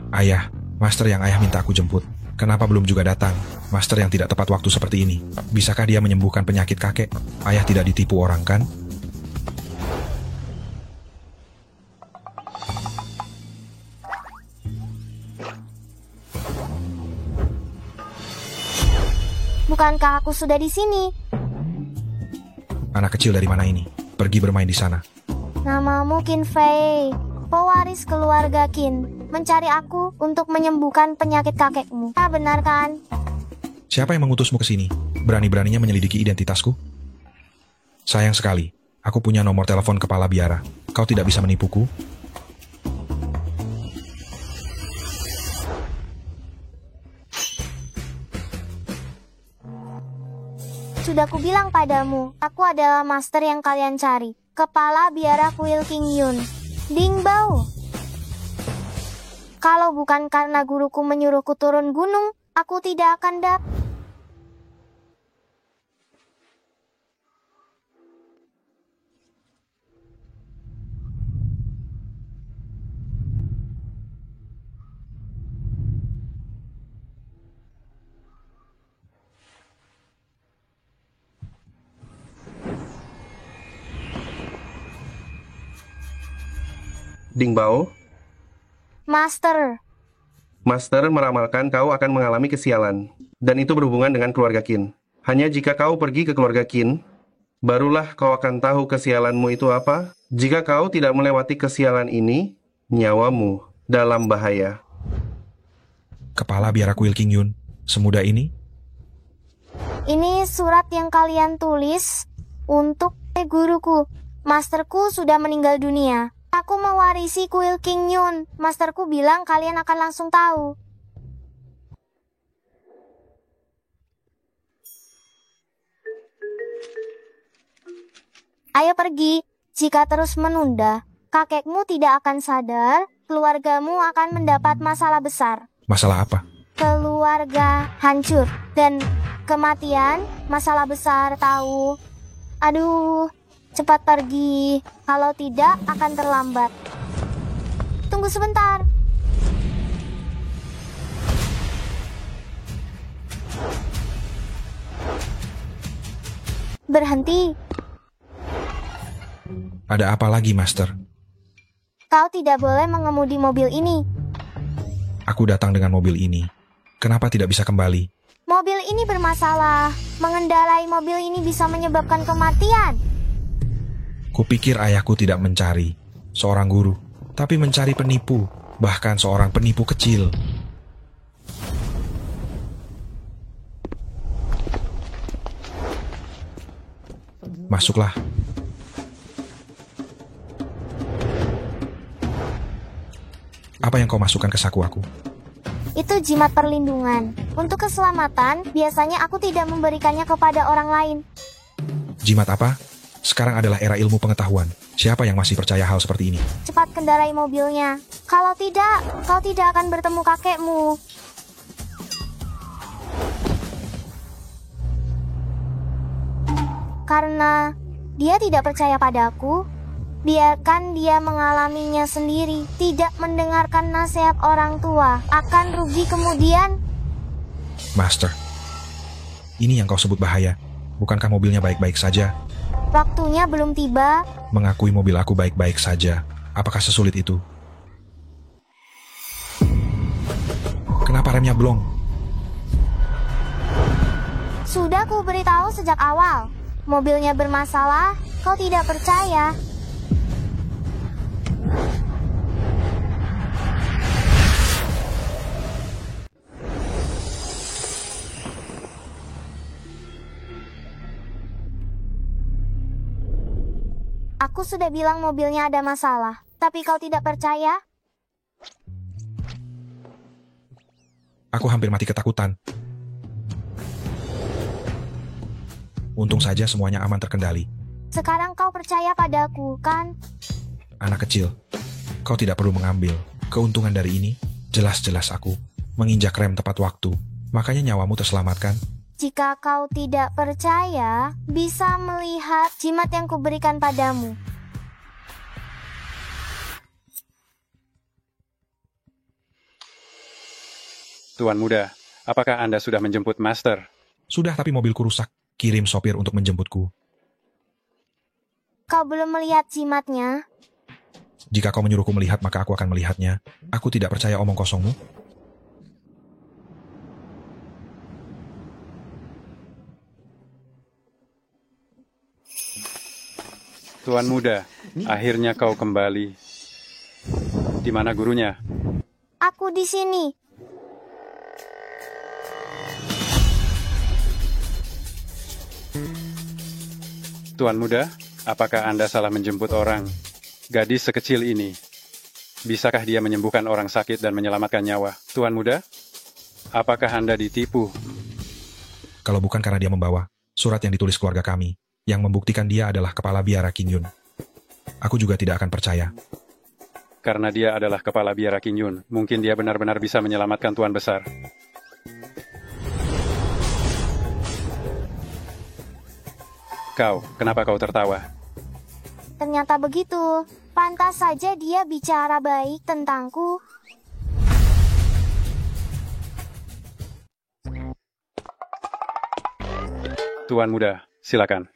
Ayah, master yang ayah minta aku jemput. Kenapa belum juga datang? Master yang tidak tepat waktu seperti ini. Bisakah dia menyembuhkan penyakit kakek? Ayah tidak ditipu orang kan? Bukankah aku sudah di sini? Anak kecil dari mana ini? Pergi bermain di sana. Namamu Qin Fei, pewaris keluarga Qin, mencari aku untuk menyembuhkan penyakit kakekmu. Ah, benar kan? Siapa yang mengutusmu ke sini? Berani-beraninya menyelidiki identitasku? Sayang sekali, aku punya nomor telepon kepala biara. Kau tidak bisa menipuku? Sudah kubilang padamu, aku adalah master yang kalian cari. Kepala biara kuil King Yun, Ding Bao. Kalau bukan karena guruku menyuruhku turun gunung, aku tidak akan Ding Bao, Master. Master meramalkan kau akan mengalami kesialan. Dan itu berhubungan dengan keluarga Qin. Hanya jika kau pergi ke keluarga Qin, barulah kau akan tahu kesialanmu itu apa. Jika kau tidak melewati kesialan ini, nyawamu dalam bahaya. Kepala biara kuil King Yun, semudah ini? Ini surat yang kalian tulis untuk guruku. Masterku sudah meninggal dunia. Aku mewarisi kuil King Yun. Masterku bilang kalian akan langsung tahu. Ayo pergi. Jika terus menunda, kakekmu tidak akan sadar, keluargamu akan mendapat masalah besar. Masalah apa? Keluarga hancur dan kematian, masalah besar tahu. Aduh, cepat pergi. Kalau tidak akan terlambat. Tunggu sebentar. Berhenti. Ada apa lagi, Master? Kau tidak boleh mengemudi mobil ini. Aku datang dengan mobil ini. Kenapa tidak bisa kembali? Mobil ini bermasalah. Mengendarai mobil ini bisa menyebabkan kematian. Kupikir ayahku tidak mencari seorang guru, tapi mencari penipu, bahkan seorang penipu kecil. Masuklah. Apa yang kau masukkan ke saku aku? Itu jimat perlindungan. Untuk keselamatan, biasanya aku tidak memberikannya kepada orang lain. Jimat apa? Sekarang adalah era ilmu pengetahuan. Siapa yang masih percaya hal seperti ini? Cepat kendarai mobilnya. Kalau tidak, kau tidak akan bertemu kakekmu. Karena dia tidak percaya padaku, biarkan dia mengalaminya sendiri. Tidak mendengarkan nasihat orang tua akan rugi kemudian. Master, ini yang kau sebut bahaya. Bukankah mobilnya baik-baik saja? Waktunya belum tiba. Mengakui mobil aku baik-baik saja. Apakah sesulit itu? Kenapa remnya blong? Sudah ku beritahu sejak awal. Mobilnya bermasalah, kau tidak percaya. Aku sudah bilang mobilnya ada masalah, tapi kau tidak percaya? Aku hampir mati ketakutan. Untung saja semuanya aman terkendali. Sekarang kau percaya padaku, kan? Anak kecil, kau tidak perlu mengambil keuntungan dari ini. Jelas-jelas aku menginjak rem tepat waktu, makanya nyawamu terselamatkan. Jika kau tidak percaya, bisa melihat jimat yang kuberikan padamu. Tuan muda, apakah Anda sudah menjemput Master? Sudah, tapi mobilku rusak. Kirim sopir untuk menjemputku. Kau belum melihat jimatnya? Jika kau menyuruhku melihat, maka aku akan melihatnya. Aku tidak percaya omong kosongmu. Tuan muda, akhirnya kau kembali. Di mana gurunya? Aku di sini. Tuan muda, apakah Anda salah menjemput orang? Gadis sekecil ini, bisakah dia menyembuhkan orang sakit dan menyelamatkan nyawa? Tuan muda, apakah Anda ditipu? Kalau bukan karena dia membawa surat yang ditulis keluarga kami, yang membuktikan dia adalah kepala biara Qin Yun, aku juga tidak akan percaya. Karena dia adalah kepala biara Qin Yun, mungkin dia benar-benar bisa menyelamatkan Tuan Besar. Kenapa kau tertawa? Ternyata begitu. Pantas saja dia bicara baik tentangku. Tuan muda, silakan.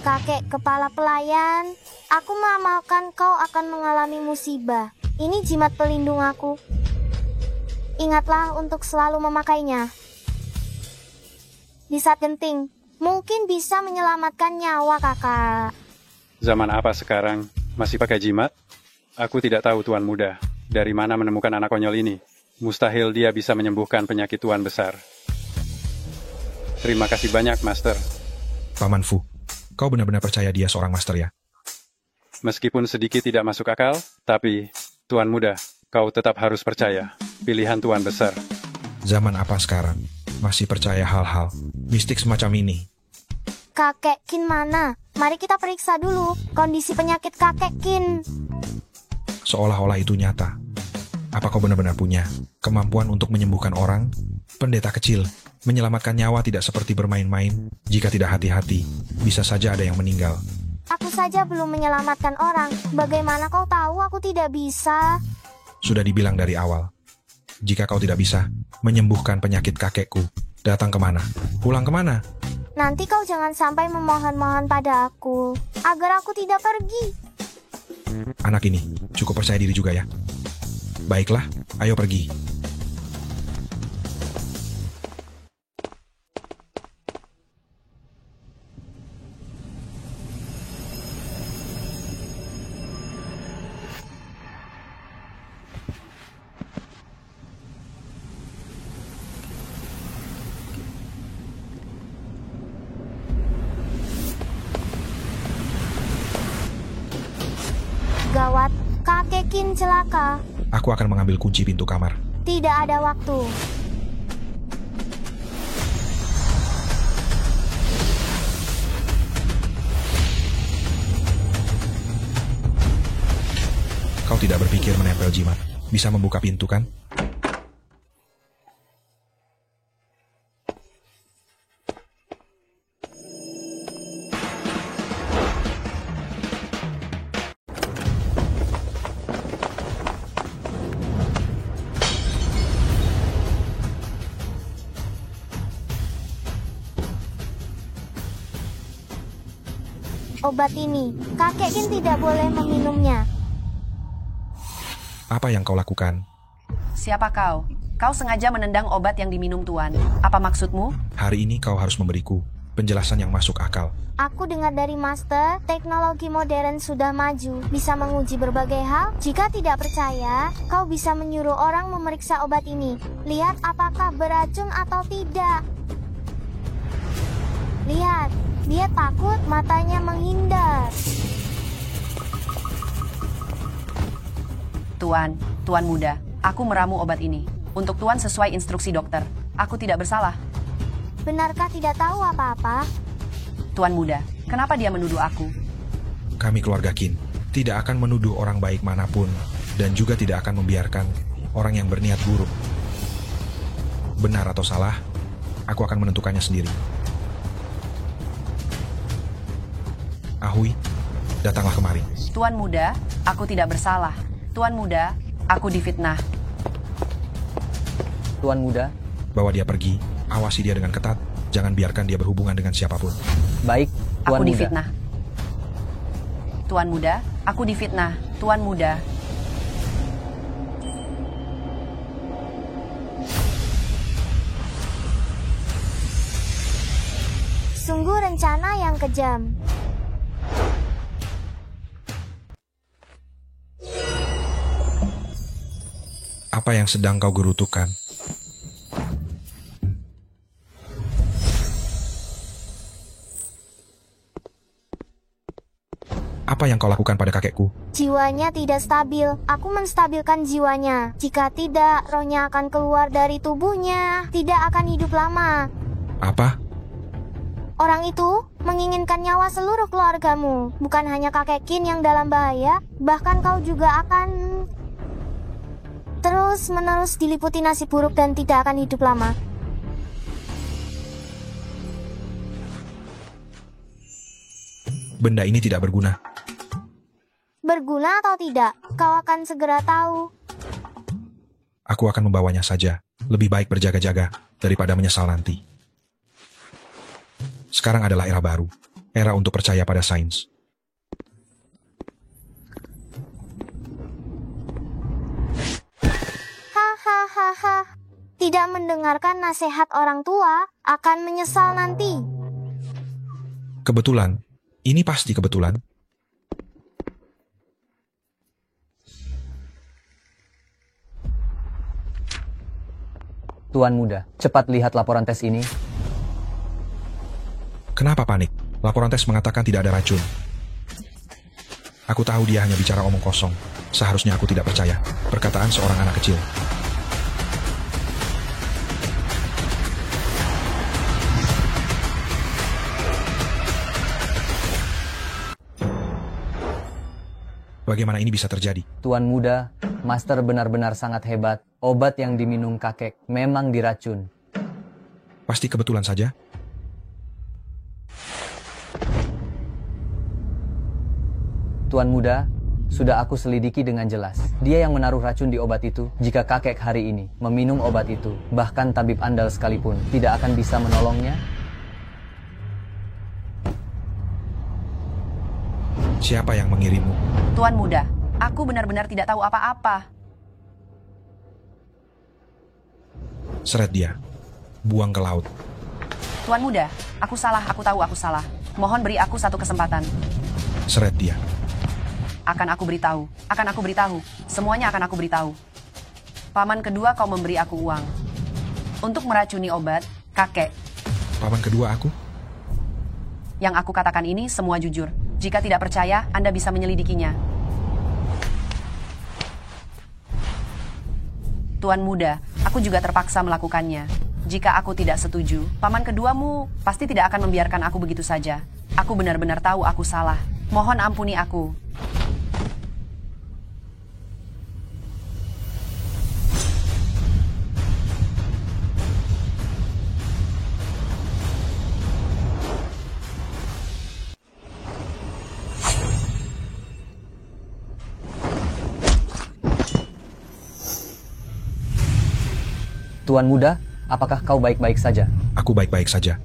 Kakek kepala pelayan, aku mengamalkan kau akan mengalami musibah. Ini jimat pelindung aku. Ingatlah untuk selalu memakainya. Di saat genting, mungkin bisa menyelamatkan nyawa kakak. Zaman apa sekarang? Masih pakai jimat? Aku tidak tahu Tuan muda. Dari mana menemukan anak konyol ini? Mustahil dia bisa menyembuhkan penyakit Tuan Besar. Terima kasih banyak, Master. Paman Fu, kau benar-benar percaya dia seorang master ya? Meskipun sedikit tidak masuk akal, tapi, Tuan muda, kau tetap harus percaya. Pilihan Tuan Besar. Zaman apa sekarang? Masih percaya hal-hal mistik semacam ini? Kakek Qin mana? Mari kita periksa dulu kondisi penyakit kakek Qin. Seolah-olah itu nyata. Apa kau benar-benar punya kemampuan untuk menyembuhkan orang? Pendeta kecil, menyelamatkan nyawa tidak seperti bermain-main. Jika tidak hati-hati, bisa saja ada yang meninggal. Aku saja belum menyelamatkan orang. Bagaimana kau tahu aku tidak bisa? Sudah dibilang dari awal. Jika kau tidak bisa menyembuhkan penyakit kakekku, datang kemana? Pulang kemana? Nanti kau jangan sampai memohon-mohon pada aku, agar aku tidak pergi. Anak ini cukup percaya diri juga ya. Baiklah, ayo pergi. Gawat, kakek Qin celaka. Aku akan mengambil kunci pintu kamar. Tidak ada waktu. Kau tidak berpikir menempel jimat bisa membuka pintu kan? Obat ini, kakek Qin tidak boleh meminumnya. Apa yang kau lakukan? Siapa kau? Kau sengaja menendang obat yang diminum Tuan. Apa maksudmu? Hari ini kau harus memberiku penjelasan yang masuk akal. Aku dengar dari Master, teknologi modern sudah maju, bisa menguji berbagai hal. Jika tidak percaya, kau bisa menyuruh orang memeriksa obat ini. Lihat apakah beracun atau tidak. Lihat, dia takut, matanya menghindar. Tuan muda, aku meramu obat ini. Untuk Tuan sesuai instruksi dokter. Aku tidak bersalah. Benarkah tidak tahu apa-apa? Tuan muda, kenapa dia menuduh aku? Kami keluarga Qin tidak akan menuduh orang baik manapun dan juga tidak akan membiarkan orang yang berniat buruk. Benar atau salah, Aku akan menentukannya sendiri. Ahui, datanglah kemari. Tuan Muda, aku tidak bersalah. Tuan Muda, aku difitnah. Tuan Muda, Bawa dia pergi, awasi dia dengan ketat, jangan biarkan dia berhubungan dengan siapapun. baik, Tuan Aku Muda. difitnah. Tuan Muda, aku difitnah. Tuan Muda. Sungguh rencana yang kejam. Apa yang sedang kau gerutukan? Apa yang kau lakukan pada kakekku? Jiwanya tidak stabil. Aku menstabilkan jiwanya. Jika tidak, rohnya akan keluar dari tubuhnya. Tidak akan hidup lama. Apa? Orang itu menginginkan nyawa seluruh keluargamu. Bukan hanya kakek Qin yang dalam bahaya, bahkan kau juga akan terus-menerus diliputi nasib buruk dan tidak akan hidup lama. Benda ini tidak berguna. Berguna atau tidak, kau akan segera tahu. Aku akan membawanya saja. Lebih baik berjaga-jaga daripada menyesal nanti. Sekarang adalah era baru. Era untuk percaya pada sains. Hahaha. Tidak mendengarkan nasihat orang tua akan menyesal nanti. Kebetulan. Ini pasti kebetulan. Tuan Muda, cepat lihat laporan tes ini. Kenapa panik? Laporan tes mengatakan tidak ada racun. Aku tahu dia hanya bicara omong kosong. Seharusnya aku tidak percaya. Perkataan seorang anak kecil. Bagaimana ini bisa terjadi? Tuan Muda, Master benar-benar sangat hebat. Obat yang diminum kakek memang diracun. Pasti kebetulan saja. Tuan Muda, sudah aku selidiki dengan jelas. Dia yang menaruh racun di obat itu. Jika kakek hari ini meminum obat itu, bahkan tabib andal sekalipun tidak akan bisa menolongnya. Siapa yang mengirimmu? Tuan Muda, aku benar-benar tidak tahu apa-apa. Seret dia. Buang ke laut. Tuan Muda, aku salah, aku tahu aku salah. Mohon beri aku satu kesempatan. Seret dia. Akan aku beritahu. Semuanya akan aku beritahu. Paman kedua kau memberi aku uang. Untuk meracuni obat, kakek. Paman kedua aku? Yang aku katakan ini semua jujur. Jika tidak percaya, Anda bisa menyelidikinya. Tuan Muda, aku juga terpaksa melakukannya. Jika aku tidak setuju, paman keduamu pasti tidak akan membiarkan aku begitu saja. Aku benar-benar tahu aku salah. Mohon ampuni aku. Tuan Muda, apakah kau baik-baik saja? Aku baik-baik saja.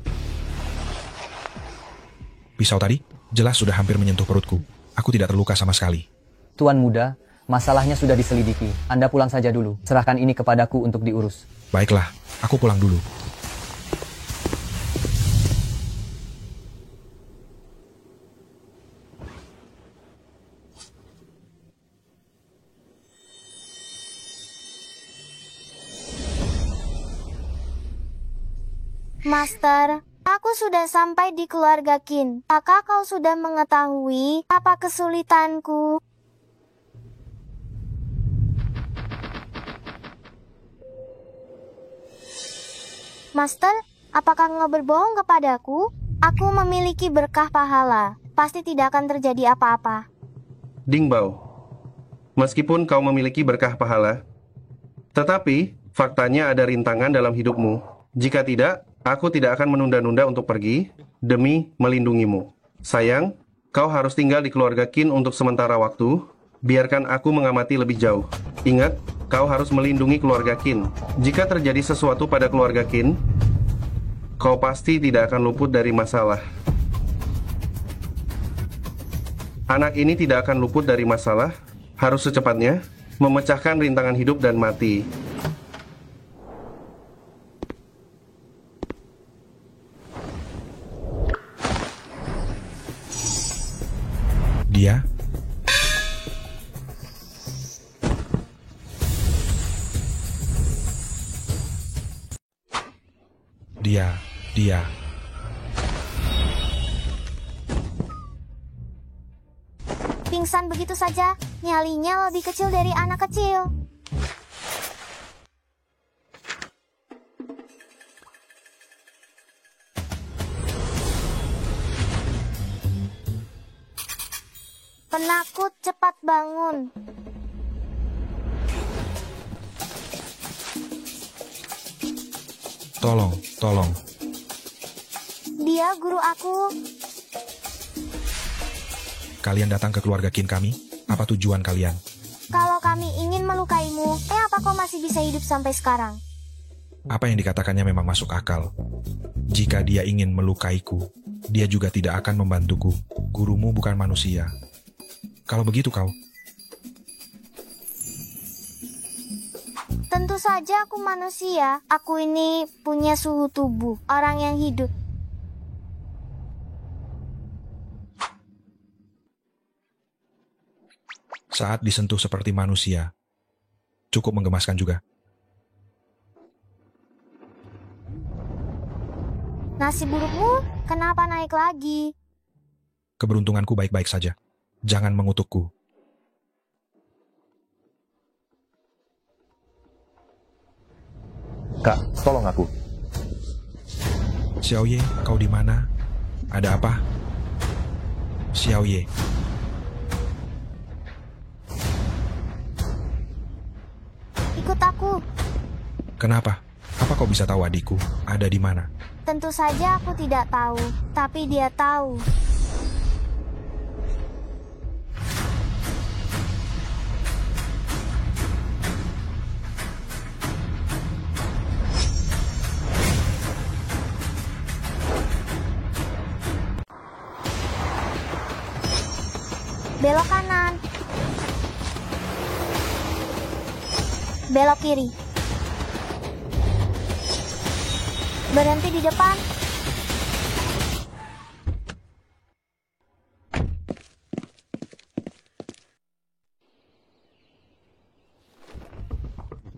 Pisau tadi jelas sudah hampir menyentuh perutku. Aku tidak terluka sama sekali. Tuan Muda, masalahnya sudah diselidiki. Anda pulang saja dulu. Serahkan ini kepadaku untuk diurus. Baiklah, aku pulang dulu. Master, aku sudah sampai di keluarga Qin. Apakah kau sudah mengetahui apa kesulitanku? Master, apakah engkau berbohong kepadaku? Aku memiliki berkah pahala. Pasti tidak akan terjadi apa-apa. Dingbao, meskipun kau memiliki berkah pahala, tetapi faktanya ada rintangan dalam hidupmu. Jika tidak, Aku tidak akan menunda-nunda untuk pergi demi melindungimu. Sayang, kau harus tinggal di keluarga Qin untuk sementara waktu. Biarkan aku mengamati lebih jauh. Ingat, kau harus melindungi keluarga Qin. Jika terjadi sesuatu pada keluarga Qin, kau pasti tidak akan luput dari masalah. Anak ini tidak akan luput dari masalah. Harus secepatnya memecahkan rintangan hidup dan mati. Dia Pingsan begitu saja, nyalinya lebih kecil dari anak kecil. Penakut, cepat bangun. Tolong. Dia guru aku. Kalian datang ke keluarga Qin kami? Apa tujuan kalian? Kalau kami ingin melukaimu, apa kau masih bisa hidup sampai sekarang? Apa yang dikatakannya memang masuk akal. Jika dia ingin melukaiku, dia juga tidak akan membantuku. Gurumu bukan manusia. Kalau begitu kau? Tentu saja aku manusia. Aku ini punya suhu tubuh orang yang hidup. Saat disentuh seperti manusia, cukup menggemaskan juga. Nasi burukmu kenapa naik lagi? Keberuntunganku baik-baik saja. Jangan mengutukku. Kak, tolong aku. Xiaoye, kau di mana? Ada apa? Xiaoye. Ikut aku. Kenapa? Apa kau bisa tahu adikku ada di mana? Tentu saja aku tidak tahu, tapi dia tahu. Belok kanan. Belok kiri. Berhenti di depan.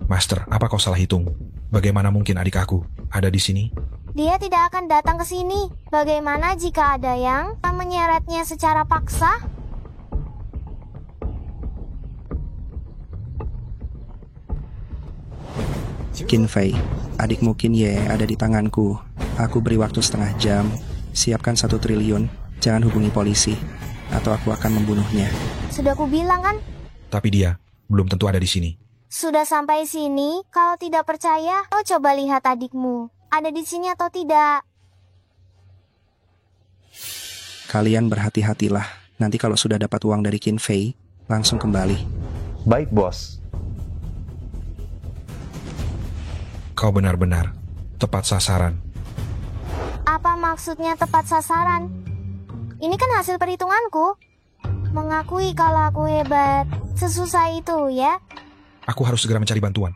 Master, apa kau salah hitung? Bagaimana mungkin adik aku ada di sini? Dia tidak akan datang ke sini. Bagaimana jika ada yang menyeretnya secara paksa? Qin Fei, adikmu Qin Ye ada di tanganku. Aku beri waktu setengah jam. Siapkan 1 triliun. Jangan hubungi polisi, atau aku akan membunuhnya. Sudah aku bilang kan? Tapi dia belum tentu ada di sini. Sudah sampai sini, kalau tidak percaya, kau coba lihat adikmu. Ada di sini atau tidak? Kalian berhati-hatilah. Nanti kalau sudah dapat uang dari Qin Fei, langsung kembali. Baik, bos. Kau benar-benar tepat sasaran. Apa maksudnya tepat sasaran? Ini kan hasil perhitunganku. Mengakui kalau aku hebat. Sesusah itu ya. Aku harus segera mencari bantuan.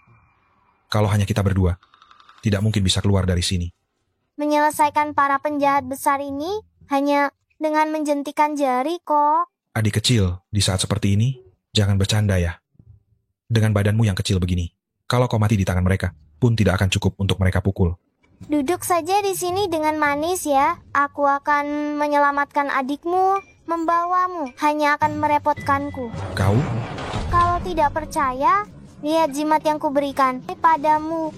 Kalau hanya kita berdua, tidak mungkin bisa keluar dari sini. Menyelesaikan para penjahat besar ini hanya dengan menjentikan jari kok. Adik kecil, di saat seperti ini, jangan bercanda ya. Dengan badanmu yang kecil begini, kalau kau mati di tangan mereka, pun tidak akan cukup untuk mereka pukul. Duduk saja di sini dengan manis ya. Aku akan menyelamatkan adikmu. Membawamu hanya akan merepotkanku. Kau? Kalau tidak percaya, lihat jimat yang kuberikan padamu.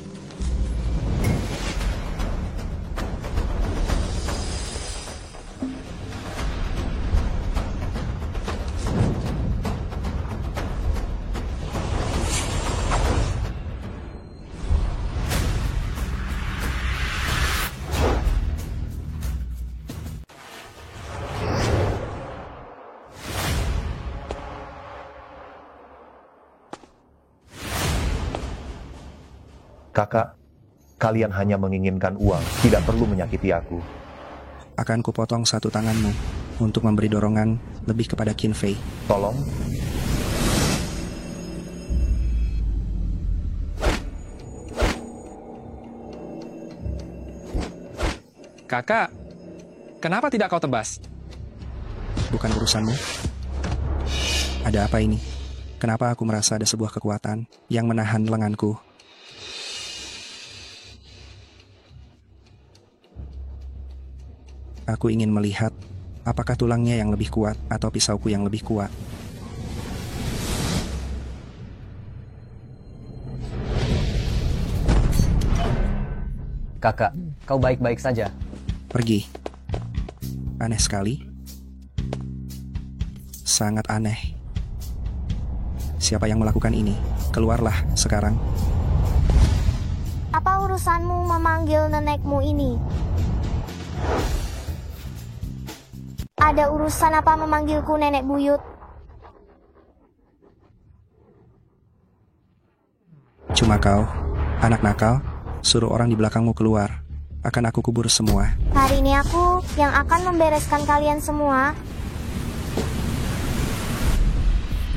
Kakak, kalian hanya menginginkan uang, tidak perlu menyakiti aku. Akan kupotong satu tanganmu untuk memberi dorongan lebih kepada Qin Fei. Tolong, Kakak, kenapa tidak kau tebas? Bukan urusanmu. Ada apa ini? Kenapa aku merasa ada sebuah kekuatan yang menahan lenganku? Aku ingin melihat apakah tulangnya yang lebih kuat atau pisauku yang lebih kuat. Kakak, kau baik-baik saja. Pergi. Aneh sekali. Sangat aneh. Siapa yang melakukan ini? Keluarlah sekarang. Apa urusanmu memanggil nenekmu ini? Ada urusan apa memanggilku nenek buyut? Cuma kau, anak nakal, suruh orang di belakangmu keluar. Akan aku kubur semua. Hari ini aku yang akan membereskan kalian semua.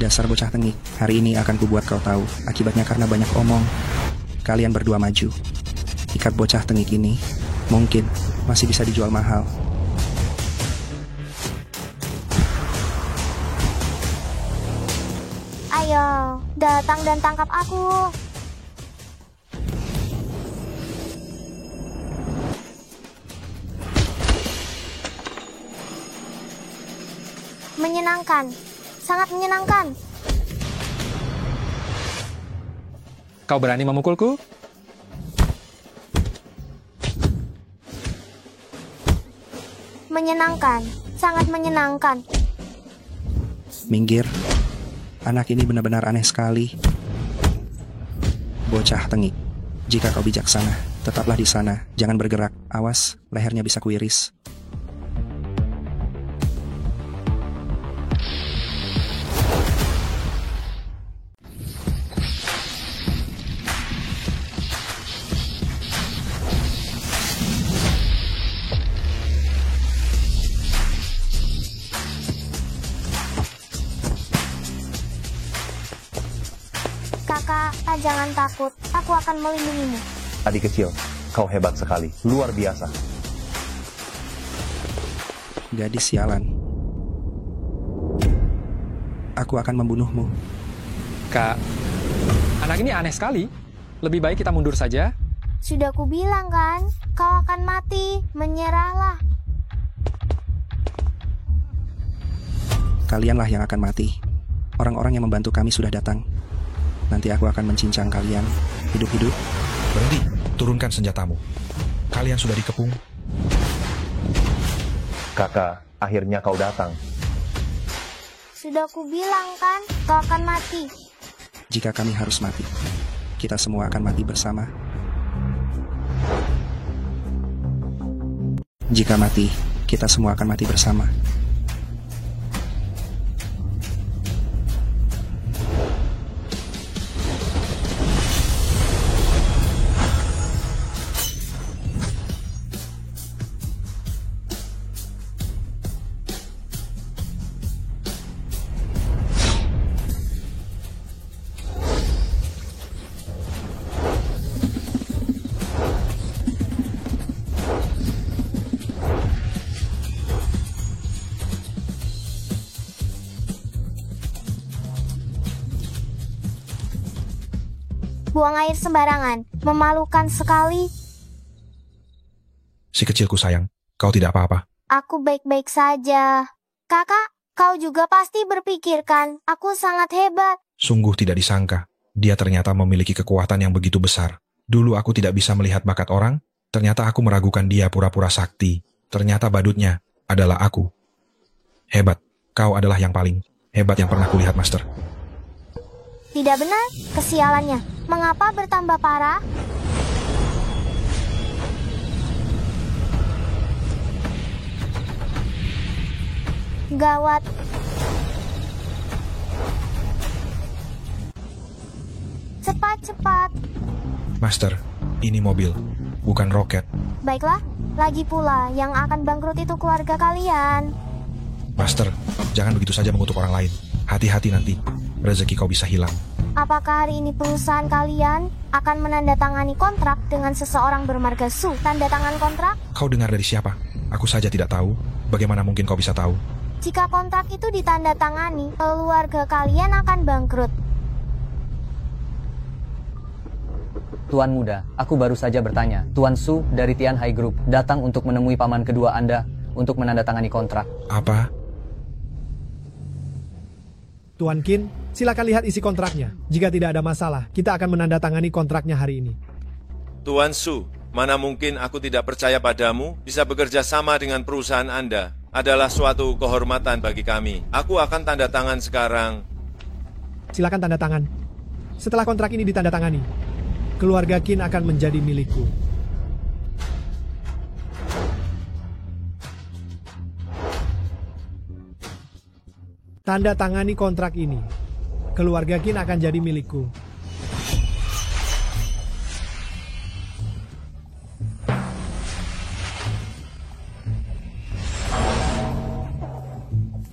Dasar bocah tengik, hari ini akan kubuat kau tahu. Akibatnya karena banyak omong. Kalian berdua maju. Ikat bocah tengik ini, mungkin masih bisa dijual mahal. Ayo, datang dan tangkap aku. Menyenangkan, sangat menyenangkan. Kau berani memukulku? Menyenangkan, sangat menyenangkan. Minggir. Anak ini benar-benar aneh sekali. Bocah tengik. Jika kau bijaksana, tetaplah di sana. Jangan bergerak. Awas, lehernya bisa kuiris. Kakak, jangan takut. Aku akan melindungimu. adik kecil, kau hebat sekali, luar biasa. Gadis sialan. Aku akan membunuhmu. Kak, anak ini aneh sekali. Lebih baik kita mundur saja. Sudah kubilang kan, kau akan mati. Menyerahlah. Kalianlah yang akan mati. Orang-orang yang membantu kami sudah datang. Nanti aku akan mencincang kalian hidup-hidup. Berhenti, turunkan senjatamu. Kalian sudah dikepung. Kakak, akhirnya kau datang. Sudah kubilang kan, kau akan mati. Jika kami harus mati, kita semua akan mati bersama. Jika mati, kita semua akan mati bersama. Buang air sembarangan, memalukan sekali. Si kecilku sayang, kau tidak apa-apa. Aku baik-baik saja. Kakak, kau juga pasti berpikirkan, aku sangat hebat. Sungguh tidak disangka, dia ternyata memiliki kekuatan yang begitu besar. Dulu aku tidak bisa melihat bakat orang, ternyata aku meragukan dia pura-pura sakti. Ternyata badutnya adalah aku. Hebat, kau adalah yang paling hebat yang pernah kulihat, Master. Tidak benar, kesialannya. Mengapa bertambah parah? Gawat. Cepat-cepat. Master, ini mobil, bukan roket. Baiklah, lagi pula yang akan bangkrut itu keluarga kalian. Master, jangan begitu saja mengutuk orang lain. Hati-hati nanti, rezeki kau bisa hilang. Apakah hari ini perusahaan kalian akan menandatangani kontrak dengan seseorang bermarga Su? Tanda tangan kontrak? Kau dengar dari siapa? Aku saja tidak tahu. Bagaimana mungkin kau bisa tahu? Jika kontrak itu ditandatangani, keluarga kalian akan bangkrut. Tuan Muda, aku baru saja bertanya. Tuan Su dari Tian Hai Group datang untuk menemui paman kedua Anda untuk menandatangani kontrak. Apa? Tuan Qin, silakan lihat isi kontraknya. Jika tidak ada masalah, kita akan menandatangani kontraknya hari ini. Tuan Su, mana mungkin aku tidak percaya padamu bisa bekerja sama dengan perusahaan Anda. Adalah suatu kehormatan bagi kami. Aku akan tanda tangan sekarang. Silakan tanda tangan. Setelah kontrak ini ditandatangani, keluarga Qin akan menjadi milikku. Tanda tangani kontrak ini. Keluarga Qin akan jadi milikku.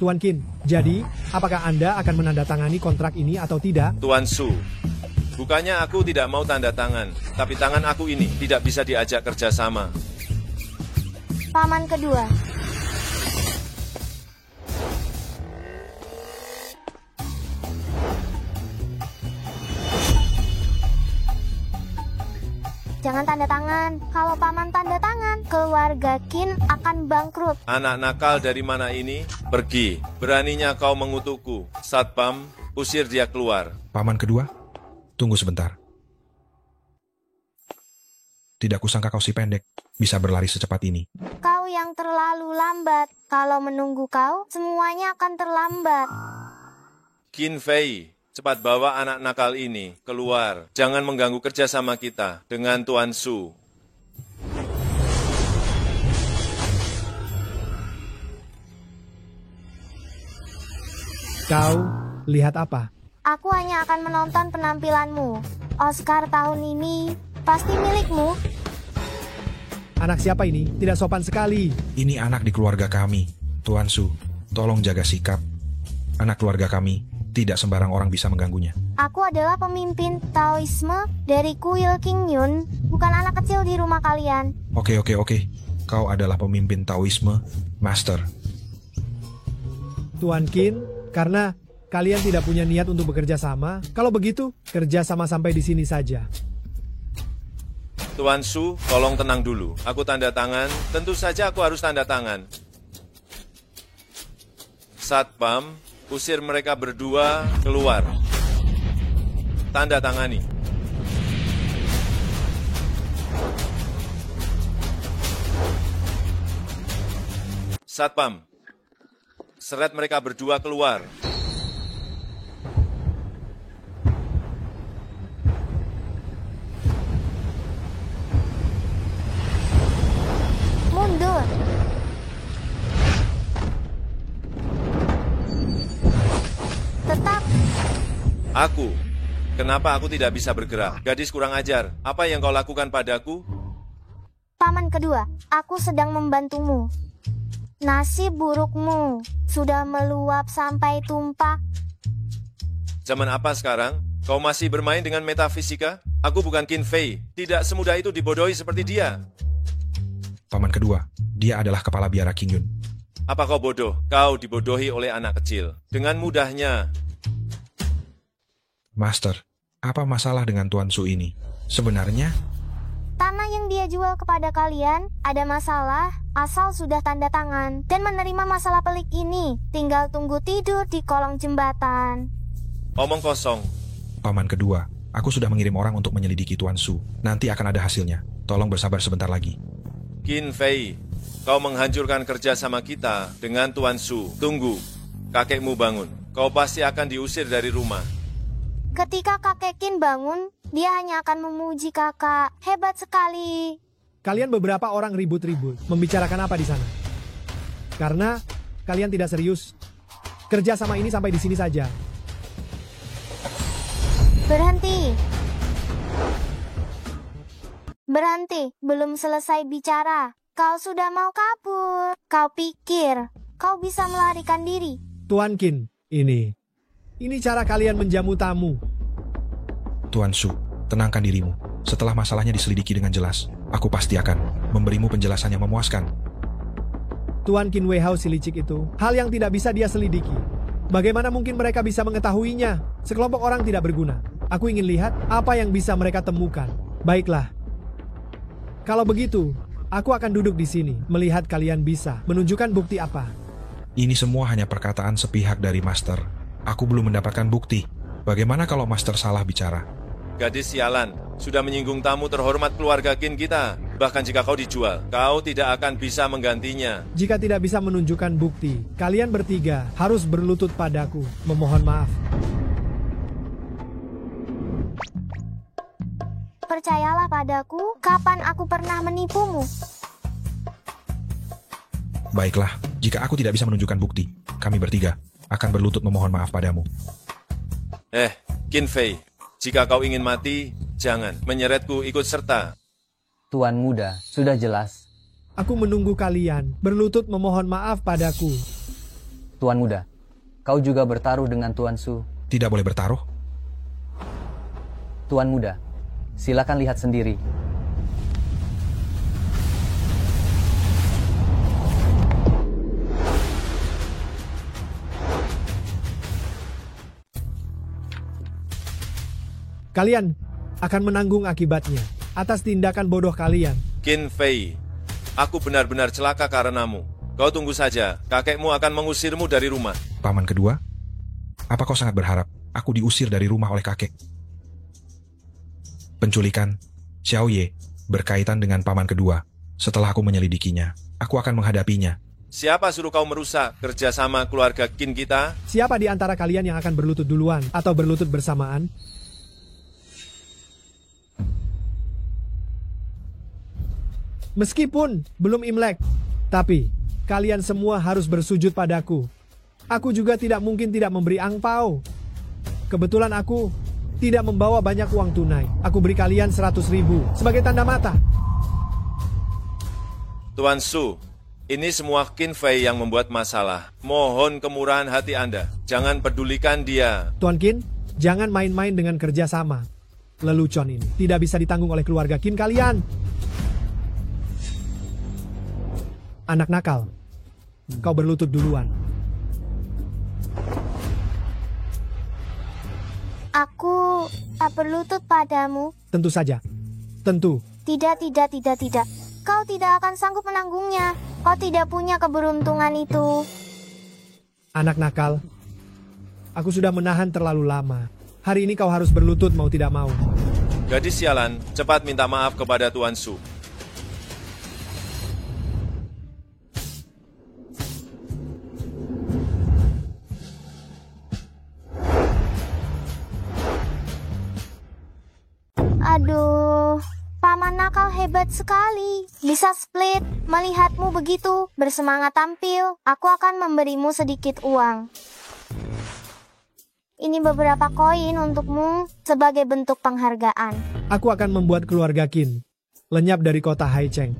Tuan Qin, jadi apakah Anda akan menandatangani kontrak ini atau tidak? Tuan Su, bukannya aku tidak mau tanda tangan, tapi tangan aku ini tidak bisa diajak kerjasama. Paman kedua. Jangan tanda tangan. Kalau paman tanda tangan, keluarga Qin akan bangkrut. Anak nakal dari mana ini? Pergi. Beraninya kau mengutukku. Satpam, usir dia keluar. Paman kedua, tunggu sebentar. Tidak kusangka kau si pendek, bisa berlari secepat ini. Kau yang terlalu lambat. Kalau menunggu kau, semuanya akan terlambat. Qin Fei, cepat bawa anak nakal ini keluar. Jangan mengganggu kerjasama kita dengan Tuan Su. Kau lihat apa? Aku hanya akan menonton penampilanmu. Oscar tahun ini pasti milikmu. Anak siapa ini? Tidak sopan sekali. Ini anak di keluarga kami. Tuan Su, tolong jaga sikap. Anak keluarga kami, tidak sembarang orang bisa mengganggunya. Aku adalah pemimpin Taoisme dari Kuil King Yun, bukan anak kecil di rumah kalian. Oke. Kau adalah pemimpin Taoisme, Master. Tuan Qin, karena kalian tidak punya niat untuk bekerja sama, kalau begitu, kerja sama sampai di sini saja. Tuan Su, tolong tenang dulu. Aku tanda tangan, tentu saja aku harus tanda tangan. Satpam, usir mereka berdua keluar. Tanda tangani. Satpam, seret mereka berdua keluar. Mundur. Tetap. Aku. Kenapa aku tidak bisa bergerak? Gadis kurang ajar. Apa yang kau lakukan padaku? Paman kedua, aku sedang membantumu. Nasib burukmu sudah meluap sampai tumpah. Zaman apa sekarang? Kau masih bermain dengan metafisika? Aku bukan Qin Fei. Tidak semudah itu dibodohi seperti dia. Paman kedua, dia adalah kepala biara King Yun. Apa kau bodoh? Kau dibodohi oleh anak kecil. Dengan mudahnya. Master, apa masalah dengan Tuan Su ini? Sebenarnya, tanah yang dia jual kepada kalian ada masalah asal sudah tanda tangan dan menerima masalah pelik ini. Tinggal tunggu tidur di kolong jembatan. Omong kosong. Paman kedua, aku sudah mengirim orang untuk menyelidiki Tuan Su. Nanti akan ada hasilnya. Tolong bersabar sebentar lagi. Qin Fei, kau menghancurkan kerja sama kita dengan Tuan Su. Tunggu, kakekmu bangun. Kau pasti akan diusir dari rumah. Ketika kakek Qin bangun, dia hanya akan memuji kakak. Hebat sekali. Kalian beberapa orang ribut-ribut. Membicarakan apa di sana? Karena kalian tidak serius. Kerja sama ini sampai di sini saja. Berhenti. Berhenti, belum selesai bicara. Kau sudah mau kabur. Kau pikir kau bisa melarikan diri? Tuan Qin, ini cara kalian menjamu tamu. Tuan Su, tenangkan dirimu. Setelah masalahnya diselidiki dengan jelas, aku pasti akan memberimu penjelasan yang memuaskan. Tuan Qin Weihao si licik itu, hal yang tidak bisa dia selidiki. Bagaimana mungkin mereka bisa mengetahuinya? Sekelompok orang tidak berguna. Aku ingin lihat apa yang bisa mereka temukan. Baiklah. Kalau begitu, aku akan duduk di sini, melihat kalian bisa menunjukkan bukti apa. Ini semua hanya perkataan sepihak dari Master. Aku belum mendapatkan bukti. Bagaimana kalau Master salah bicara? Gadis sialan, sudah menyinggung tamu terhormat keluarga Qin kita. Bahkan jika kau dijual, kau tidak akan bisa menggantinya. Jika tidak bisa menunjukkan bukti, kalian bertiga harus berlutut padaku, memohon maaf. Percayalah padaku, kapan aku pernah menipumu? Baiklah, jika aku tidak bisa menunjukkan bukti, kami bertiga akan berlutut memohon maaf padamu. Qin Fei, jika kau ingin mati, jangan menyeretku ikut serta. Tuan muda, sudah jelas. Aku menunggu kalian berlutut memohon maaf padaku. Tuan muda, kau juga bertaruh dengan Tuan Su. Tidak boleh bertaruh. Tuan muda, silakan lihat sendiri. Kalian akan menanggung akibatnya atas tindakan bodoh kalian. Qin Fei, aku benar-benar celaka karenamu. Kau tunggu saja, kakekmu akan mengusirmu dari rumah. Paman kedua, apa kau sangat berharap aku diusir dari rumah oleh kakek? Penculikan Xiao Ye berkaitan dengan paman kedua. Setelah aku menyelidikinya, aku akan menghadapinya. Siapa suruh kau merusak kerjasama keluarga Qin kita? Siapa di antara kalian yang akan berlutut duluan atau berlutut bersamaan? Meskipun belum Imlek, tapi kalian semua harus bersujud padaku. Aku juga tidak mungkin tidak memberi angpau. Kebetulan aku tidak membawa banyak uang tunai. Aku beri kalian 100.000 sebagai tanda mata. Tuan Su, ini semua Qin Fei yang membuat masalah. Mohon kemurahan hati Anda. Jangan pedulikan dia. Tuan Qin, jangan main-main dengan kerjasama. Lelucon ini tidak bisa ditanggung oleh keluarga Qin kalian. Anak nakal, kau berlutut duluan. Aku tak berlutut padamu. Tentu saja. Tentu. Tidak. Kau tidak akan sanggup menanggungnya. Kau tidak punya keberuntungan itu. Anak nakal, aku sudah menahan terlalu lama. Hari ini kau harus berlutut mau tidak mau. Gadis sialan, cepat minta maaf kepada Tuan Su. Aduh, paman nakal hebat sekali. Bisa split. Melihatmu begitu, bersemangat tampil. Aku akan memberimu sedikit uang. Ini beberapa koin untukmu sebagai bentuk penghargaan. Aku akan membuat keluarga Qin lenyap dari kota Haicheng.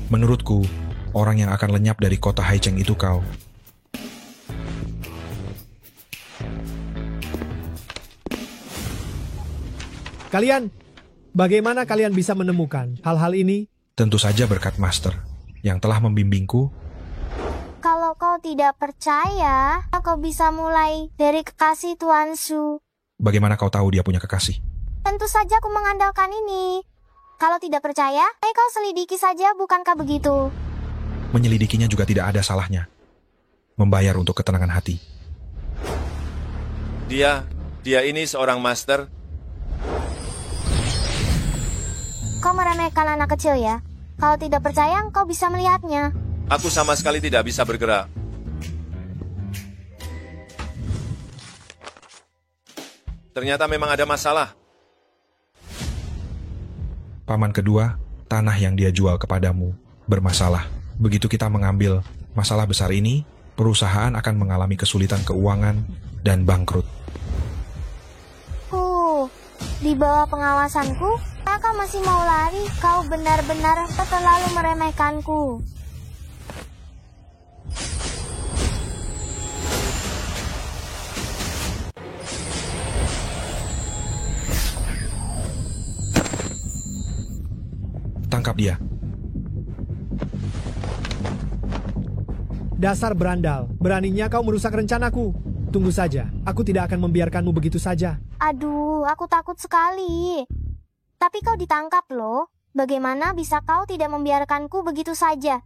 Menurutku, orang yang akan lenyap dari kota Haicheng itu kau. Kalian, bagaimana kalian bisa menemukan hal-hal ini? Tentu saja berkat Master yang telah membimbingku. Kalau kau tidak percaya, kau bisa mulai dari kekasih Tuan Su. Bagaimana kau tahu dia punya kekasih? Tentu saja aku mengandalkan ini. Kalau tidak percaya, kau selidiki saja, bukankah begitu? Menyelidikinya juga tidak ada salahnya. Membayar untuk ketenangan hati. Dia ini seorang master. Kau meremehkan anak kecil ya? Kalau tidak percaya, kau bisa melihatnya. Aku sama sekali tidak bisa bergerak. Ternyata memang ada masalah. Paman kedua, tanah yang dia jual kepadamu bermasalah. Begitu kita mengambil masalah besar ini, perusahaan akan mengalami kesulitan keuangan dan bangkrut. Di bawah pengawasanku, kau masih mau lari? Kau benar-benar terlalu meremehkanku. Tangkap dia. Dasar berandal, beraninya kau merusak rencanaku. Tunggu saja, aku tidak akan membiarkanmu begitu saja. Aduh, aku takut sekali. Tapi kau ditangkap loh. Bagaimana bisa kau tidak membiarkanku begitu saja?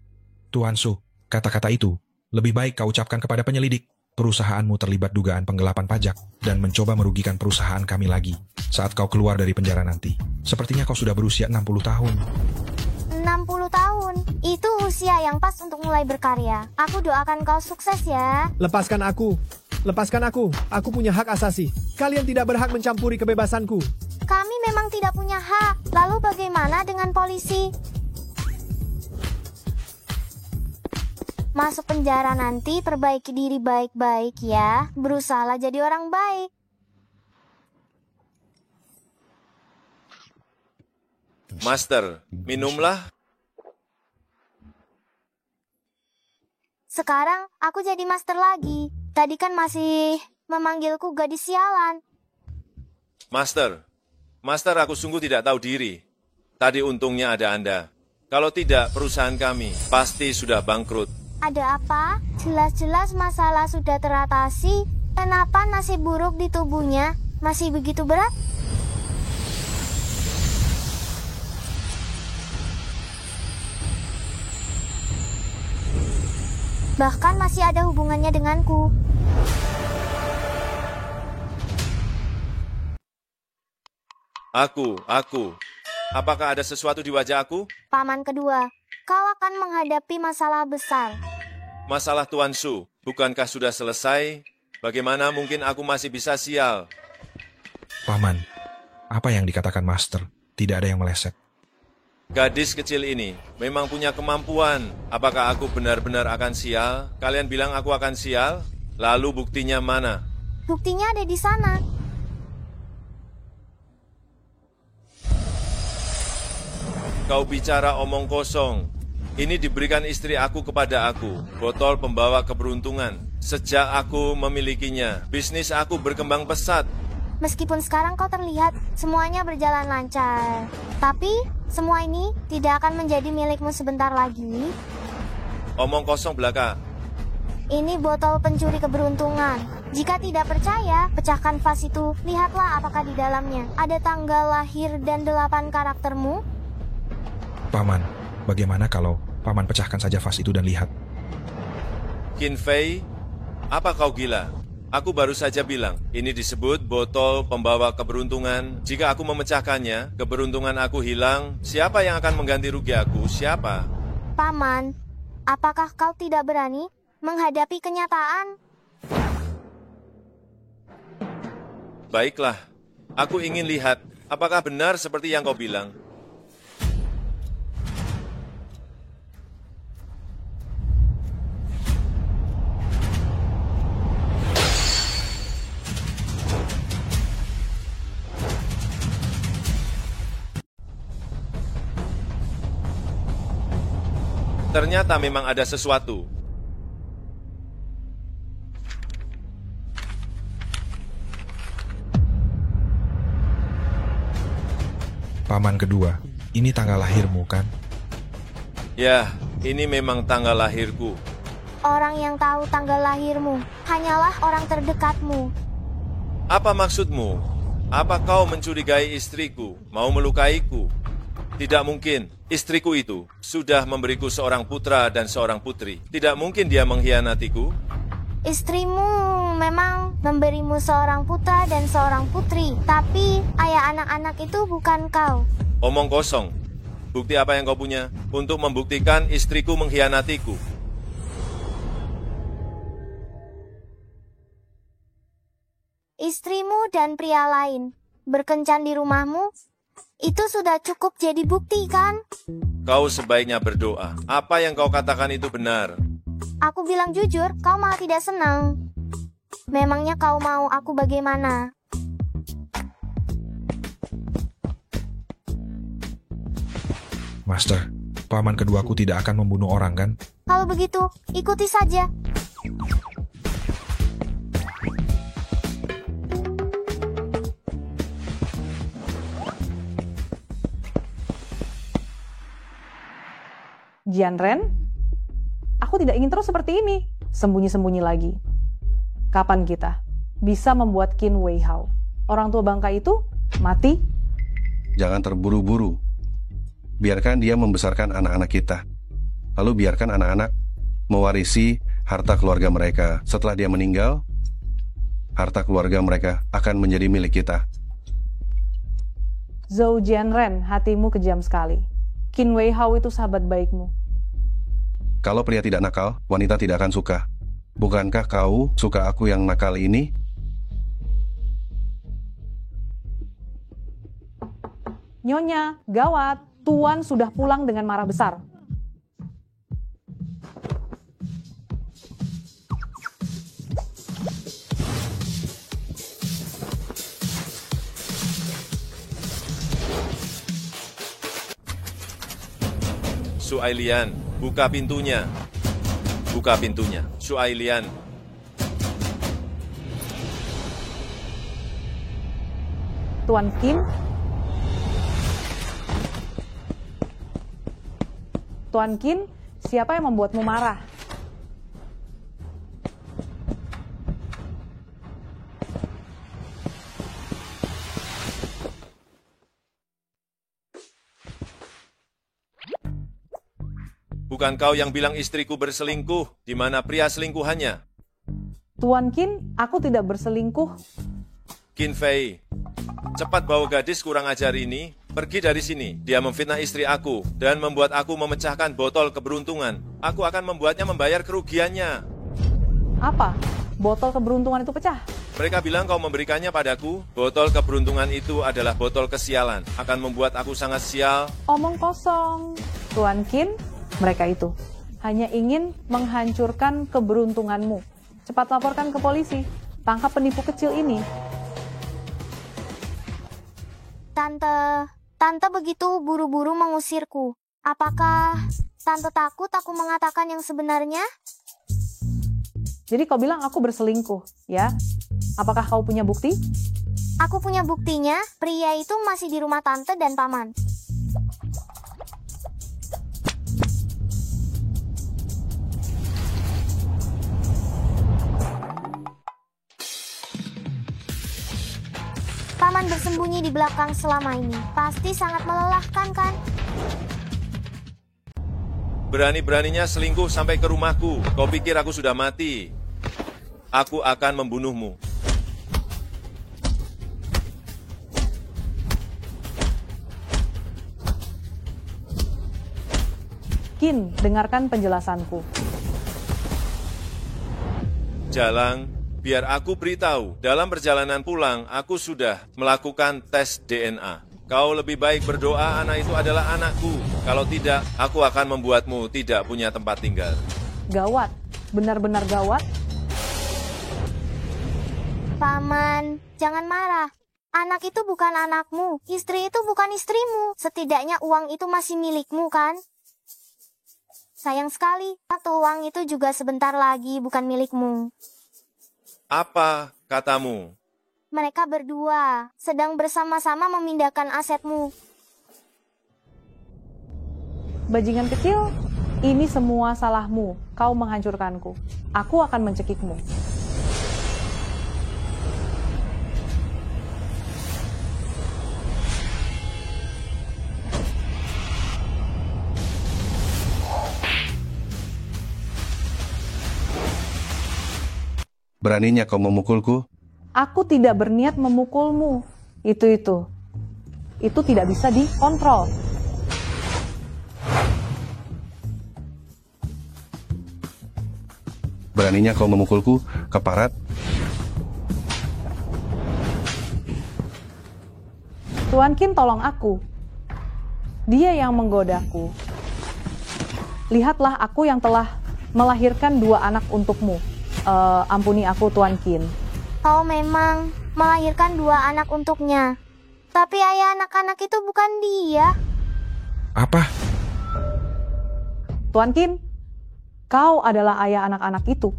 Tuan Su, kata-kata itu lebih baik kau ucapkan kepada penyelidik. Perusahaanmu terlibat dugaan penggelapan pajak dan mencoba merugikan perusahaan kami lagi saat kau keluar dari penjara nanti. Sepertinya kau sudah berusia 60 tahun. 60 tahun? Itu usia yang pas untuk mulai berkarya. Aku doakan kau sukses ya. Lepaskan aku. Lepaskan aku. Aku punya hak asasi. Kalian tidak berhak mencampuri kebebasanku. Kami memang tidak punya hak. Lalu bagaimana dengan polisi? Masuk penjara nanti, perbaiki diri baik-baik ya. Berusahalah jadi orang baik. Master, minumlah. Sekarang aku jadi master lagi. Tadi kan masih memanggilku gadis sialan. Master, aku sungguh tidak tahu diri. Tadi untungnya ada Anda. Kalau tidak, perusahaan kami pasti sudah bangkrut. Ada apa? Jelas-jelas masalah sudah teratasi. Kenapa nasib buruk di tubuhnya masih begitu berat? Bahkan masih ada hubungannya denganku. Aku. Apakah ada sesuatu di wajah aku? Paman kedua, kau akan menghadapi masalah besar. Masalah Tuan Su, bukankah sudah selesai? Bagaimana mungkin aku masih bisa sial? Paman, apa yang dikatakan Master? Tidak ada yang meleset. Gadis kecil ini memang punya kemampuan. Apakah aku benar-benar akan sial? Kalian bilang aku akan sial? Lalu buktinya mana? Buktinya ada di sana. Kau bicara omong kosong. Ini diberikan istri aku kepada aku. Botol pembawa keberuntungan. Sejak aku memilikinya, bisnis aku berkembang pesat. Meskipun sekarang kau terlihat semuanya berjalan lancar, tapi semua ini tidak akan menjadi milikmu sebentar lagi. Omong kosong belaka. Ini botol pencuri keberuntungan. Jika tidak percaya, pecahkan vas itu. Lihatlah apakah di dalamnya ada tanggal lahir dan 8 karaktermu. Paman, bagaimana kalau Paman pecahkan saja vas itu dan lihat? Qin Fei, apa kau gila? Aku baru saja bilang, ini disebut botol pembawa keberuntungan. Jika aku memecahkannya, keberuntungan aku hilang. Siapa yang akan mengganti rugi aku? Siapa? Paman, apakah kau tidak berani menghadapi kenyataan? Baiklah, aku ingin lihat apakah benar seperti yang kau bilang. Ternyata memang ada sesuatu. Paman kedua, ini tanggal lahirmu kan? Ya, ini memang tanggal lahirku. Orang yang tahu tanggal lahirmu hanyalah orang terdekatmu. Apa maksudmu? Apa kau mencurigai istriku, mau melukaiku? Tidak mungkin. Istriku itu sudah memberiku seorang putra dan seorang putri. Tidak mungkin dia mengkhianatiku. Istrimu memang memberimu seorang putra dan seorang putri, tapi ayah anak-anak itu bukan kau. Omong kosong. Bukti apa yang kau punya untuk membuktikan istriku mengkhianatiku? Istrimu dan pria lain berkencan di rumahmu? Itu sudah cukup jadi bukti, kan? Kau sebaiknya berdoa. Apa yang kau katakan itu benar. Aku bilang jujur, kau malah tidak senang. Memangnya kau mau aku bagaimana? Master, paman keduaku tidak akan membunuh orang kan? Kalau begitu, ikuti saja. Jianren, aku tidak ingin terus seperti ini, sembunyi-sembunyi lagi. Kapan kita bisa membuat Qin Wei Hao, orang tua bangka itu, mati? Jangan terburu-buru. Biarkan dia membesarkan anak-anak kita. Lalu biarkan anak-anak mewarisi harta keluarga mereka. Setelah dia meninggal, harta keluarga mereka akan menjadi milik kita. Zhou Jianren, hatimu kejam sekali. Qin Wei Hao itu sahabat baikmu. Kalau pria tidak nakal, wanita tidak akan suka. Bukankah kau suka aku yang nakal ini? Nyonya, gawat, Tuan sudah pulang dengan marah besar. Su Ailian, buka pintunya. Buka pintunya. Su Ailian. Tuan Qin. Tuan Qin, siapa yang membuatmu marah? Bukan kau yang bilang istriku berselingkuh, di mana pria selingkuhannya? Tuan Qin, aku tidak berselingkuh. Qin Fei, cepat bawa gadis kurang ajar ini pergi dari sini. Dia memfitnah istri aku dan membuat aku memecahkan botol keberuntungan. Aku akan membuatnya membayar kerugiannya. Apa? Botol keberuntungan itu pecah? Mereka bilang kau memberikannya padaku. Botol keberuntungan itu adalah botol kesialan. Akan membuat aku sangat sial. Omong kosong. Tuan Qin, mereka itu hanya ingin menghancurkan keberuntunganmu. Cepat laporkan ke polisi. Tangkap penipu kecil ini. Tante begitu buru-buru mengusirku. Apakah Tante takut aku mengatakan yang sebenarnya? Jadi kau bilang aku berselingkuh, ya? Apakah kau punya bukti? Aku punya buktinya. Pria itu masih di rumah Tante dan Paman. Paman bersembunyi di belakang selama ini. Pasti sangat melelahkan, kan? Berani-beraninya selingkuh sampai ke rumahku. Kau pikir aku sudah mati? Aku akan membunuhmu. Qin, dengarkan penjelasanku. Jalang, biar aku beritahu. Dalam perjalanan pulang, aku sudah melakukan tes DNA. Kau lebih baik berdoa anak itu adalah anakku. Kalau tidak, aku akan membuatmu tidak punya tempat tinggal. Gawat, benar-benar gawat. Paman, jangan marah. Anak itu bukan anakmu, istri itu bukan istrimu. Setidaknya uang itu masih milikmu, kan? Sayang sekali, atau uang itu juga sebentar lagi bukan milikmu. Apa katamu? Mereka berdua sedang bersama-sama memindahkan asetmu. Bajingan kecil, ini semua salahmu. Kau menghancurkanku. Aku akan mencekikmu. Beraninya kau memukulku? Aku tidak berniat memukulmu. Itu tidak bisa dikontrol. Beraninya kau memukulku, keparat? Tuan Qin, tolong aku. Dia yang menggodaku. Lihatlah aku yang telah melahirkan 2 anak untukmu. Ampuni aku, Tuan Qin. Kau memang melahirkan 2 anak untuknya. Tapi ayah anak-anak itu bukan dia. Apa? Tuan Qin, kau adalah ayah anak-anak itu.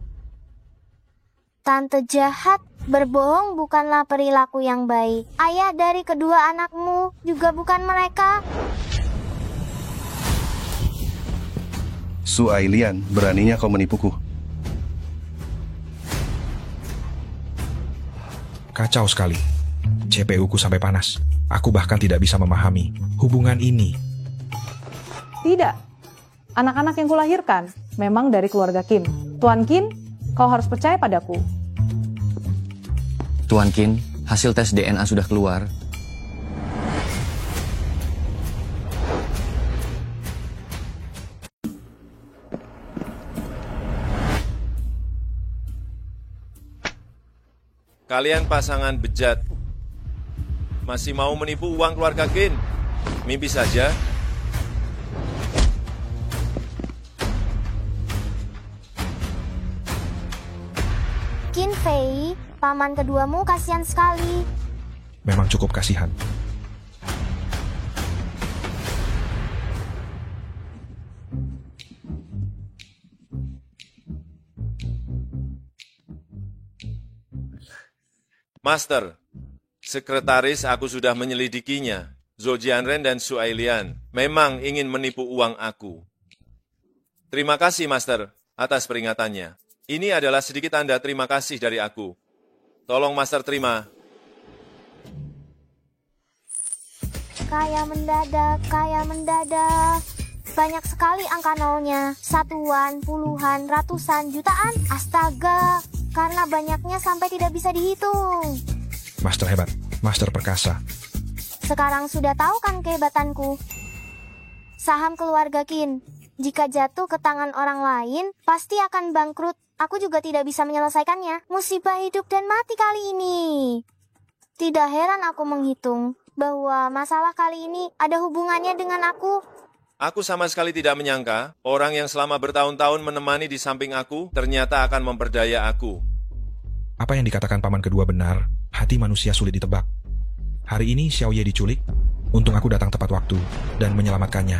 Tante jahat, berbohong bukanlah perilaku yang baik. Ayah dari kedua anakmu juga bukan mereka. Su Ailian, beraninya kau menipuku. Kacau sekali. CPU-ku sampai panas. Aku bahkan tidak bisa memahami hubungan ini. Tidak. Anak-anak yang kulahirkan memang dari keluarga Qin. Tuan Qin, kau harus percaya padaku. Tuan Qin, hasil tes DNA sudah keluar. Kalian pasangan bejat. Masih mau menipu uang keluarga Qin? Mimpi saja. Qin Fei, paman keduamu kasihan sekali. Memang cukup kasihan. Master, sekretaris aku sudah menyelidikinya. Zhou Jianren dan Su Ailian memang ingin menipu uang aku. Terima kasih, Master, atas peringatannya. Ini adalah sedikit tanda terima kasih dari aku. Tolong Master terima. Kaya mendadak. Banyak sekali angka nolnya. Satuan, puluhan, ratusan, jutaan. Astaga, karena banyaknya sampai tidak bisa dihitung. Master hebat, Master perkasa. Sekarang sudah tahu kan kehebatanku? Saham keluarga Qin, jika jatuh ke tangan orang lain, pasti akan bangkrut. Aku juga tidak bisa menyelesaikannya. Musibah hidup dan mati kali ini. Tidak heran aku menghitung bahwa masalah kali ini ada hubungannya dengan aku. Aku sama sekali tidak menyangka orang yang selama bertahun-tahun menemani di samping aku ternyata akan memperdaya aku. Apa yang dikatakan paman kedua benar, hati manusia sulit ditebak. Hari ini Xiao Ye diculik, untung aku datang tepat waktu dan menyelamatkannya.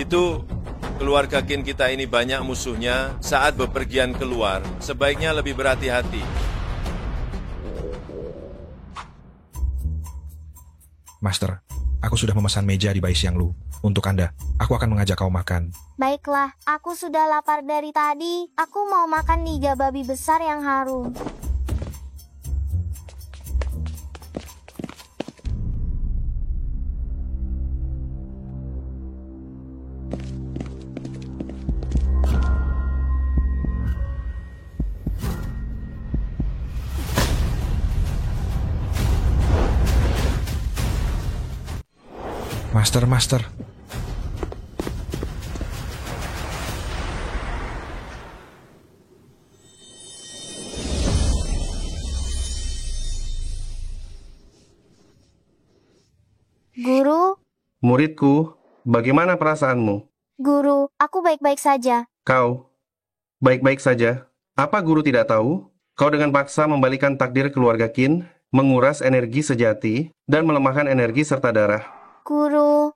Itu keluarga Qin kita ini banyak musuhnya saat bepergian keluar. Sebaiknya lebih berhati-hati. Master, aku sudah memesan meja di Bai Xianglu. Untuk Anda, aku akan mengajak kau makan. Baiklah, aku sudah lapar dari tadi. Aku mau makan iga babi besar yang harum. Master. Guru? Muridku, bagaimana perasaanmu? Guru, aku baik-baik saja. Kau, baik-baik saja. Apa guru tidak tahu? Kau dengan paksa membalikan takdir keluarga Qin, menguras energi sejati, dan melemahkan energi serta darah. Guru,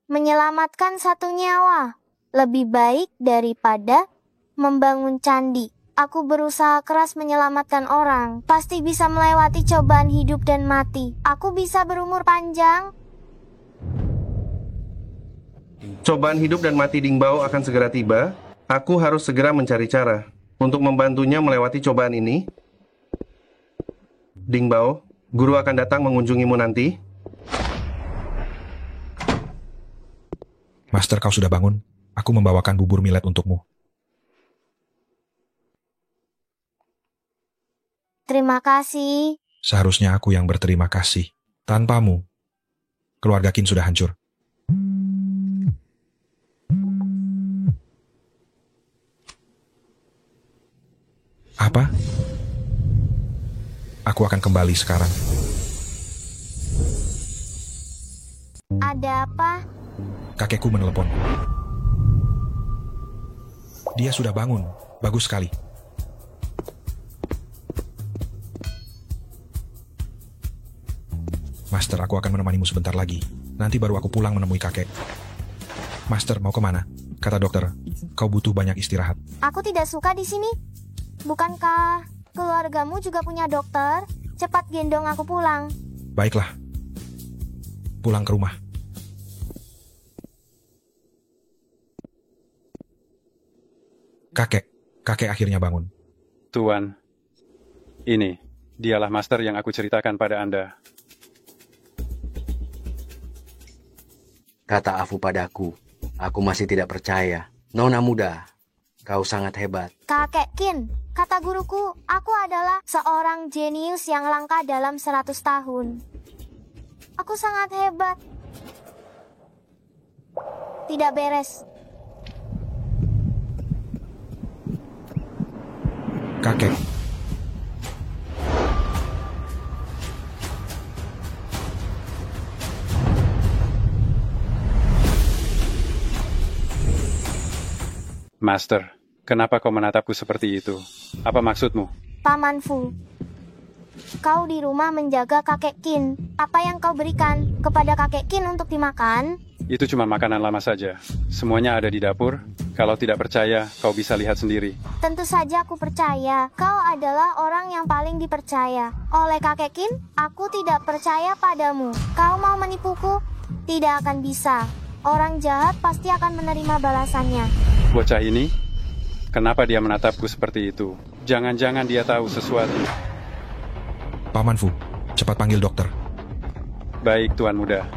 menyelamatkan satu nyawa lebih baik daripada membangun candi. Aku berusaha keras menyelamatkan orang. Pasti bisa melewati cobaan hidup dan mati. Aku bisa berumur panjang. Cobaan hidup dan mati Dingbao akan segera tiba. Aku harus segera mencari cara untuk membantunya melewati cobaan ini. Dingbao, guru akan datang mengunjungimu nanti. Master, kau sudah bangun? Aku membawakan bubur millet untukmu. Terima kasih. Seharusnya aku yang berterima kasih. Tanpamu, keluarga Qin sudah hancur. Apa? Aku akan kembali sekarang. Ada apa? Kakekku menelepon. Dia sudah bangun. Bagus sekali. Master, aku akan menemanimu sebentar lagi. Nanti baru aku pulang menemui kakek. Master, mau kemana? Kata dokter, kau butuh banyak istirahat. Aku tidak suka di sini. Bukankah keluargamu juga punya dokter? Cepat gendong aku pulang. Baiklah. Pulang ke rumah. Kakek akhirnya bangun. Tuan, ini dialah Master yang aku ceritakan pada Anda. Kata Afu padaku, aku masih tidak percaya. Nona muda, kau sangat hebat. Kakek Kin, kata guruku, aku adalah seorang jenius yang langka dalam 100 tahun. Aku sangat hebat. Tidak beres. Kakek. Master, kenapa kau menatapku seperti itu? Apa maksudmu? Paman Fu, kau di rumah menjaga kakek Kin. Apa yang kau berikan kepada kakek Kin untuk dimakan? Itu cuma makanan lama saja. Semuanya ada di dapur. Kalau tidak percaya, kau bisa lihat sendiri. Tentu saja aku percaya. Kau adalah orang yang paling dipercaya. Oleh kakek Kin, aku tidak percaya padamu. Kau mau menipuku? Tidak akan bisa. Orang jahat pasti akan menerima balasannya. Bocah ini, kenapa dia menatapku seperti itu? Jangan-jangan dia tahu sesuatu. Paman Fu, cepat panggil dokter. Baik, Tuan Muda.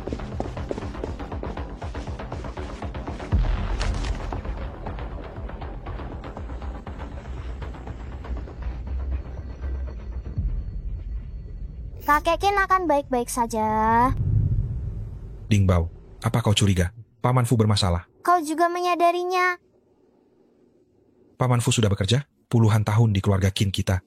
Kakek Kin akan baik-baik saja. Ding Bao, apa kau curiga? Paman Fu bermasalah. Kau juga menyadarinya. Paman Fu sudah bekerja puluhan tahun di keluarga Qin kita.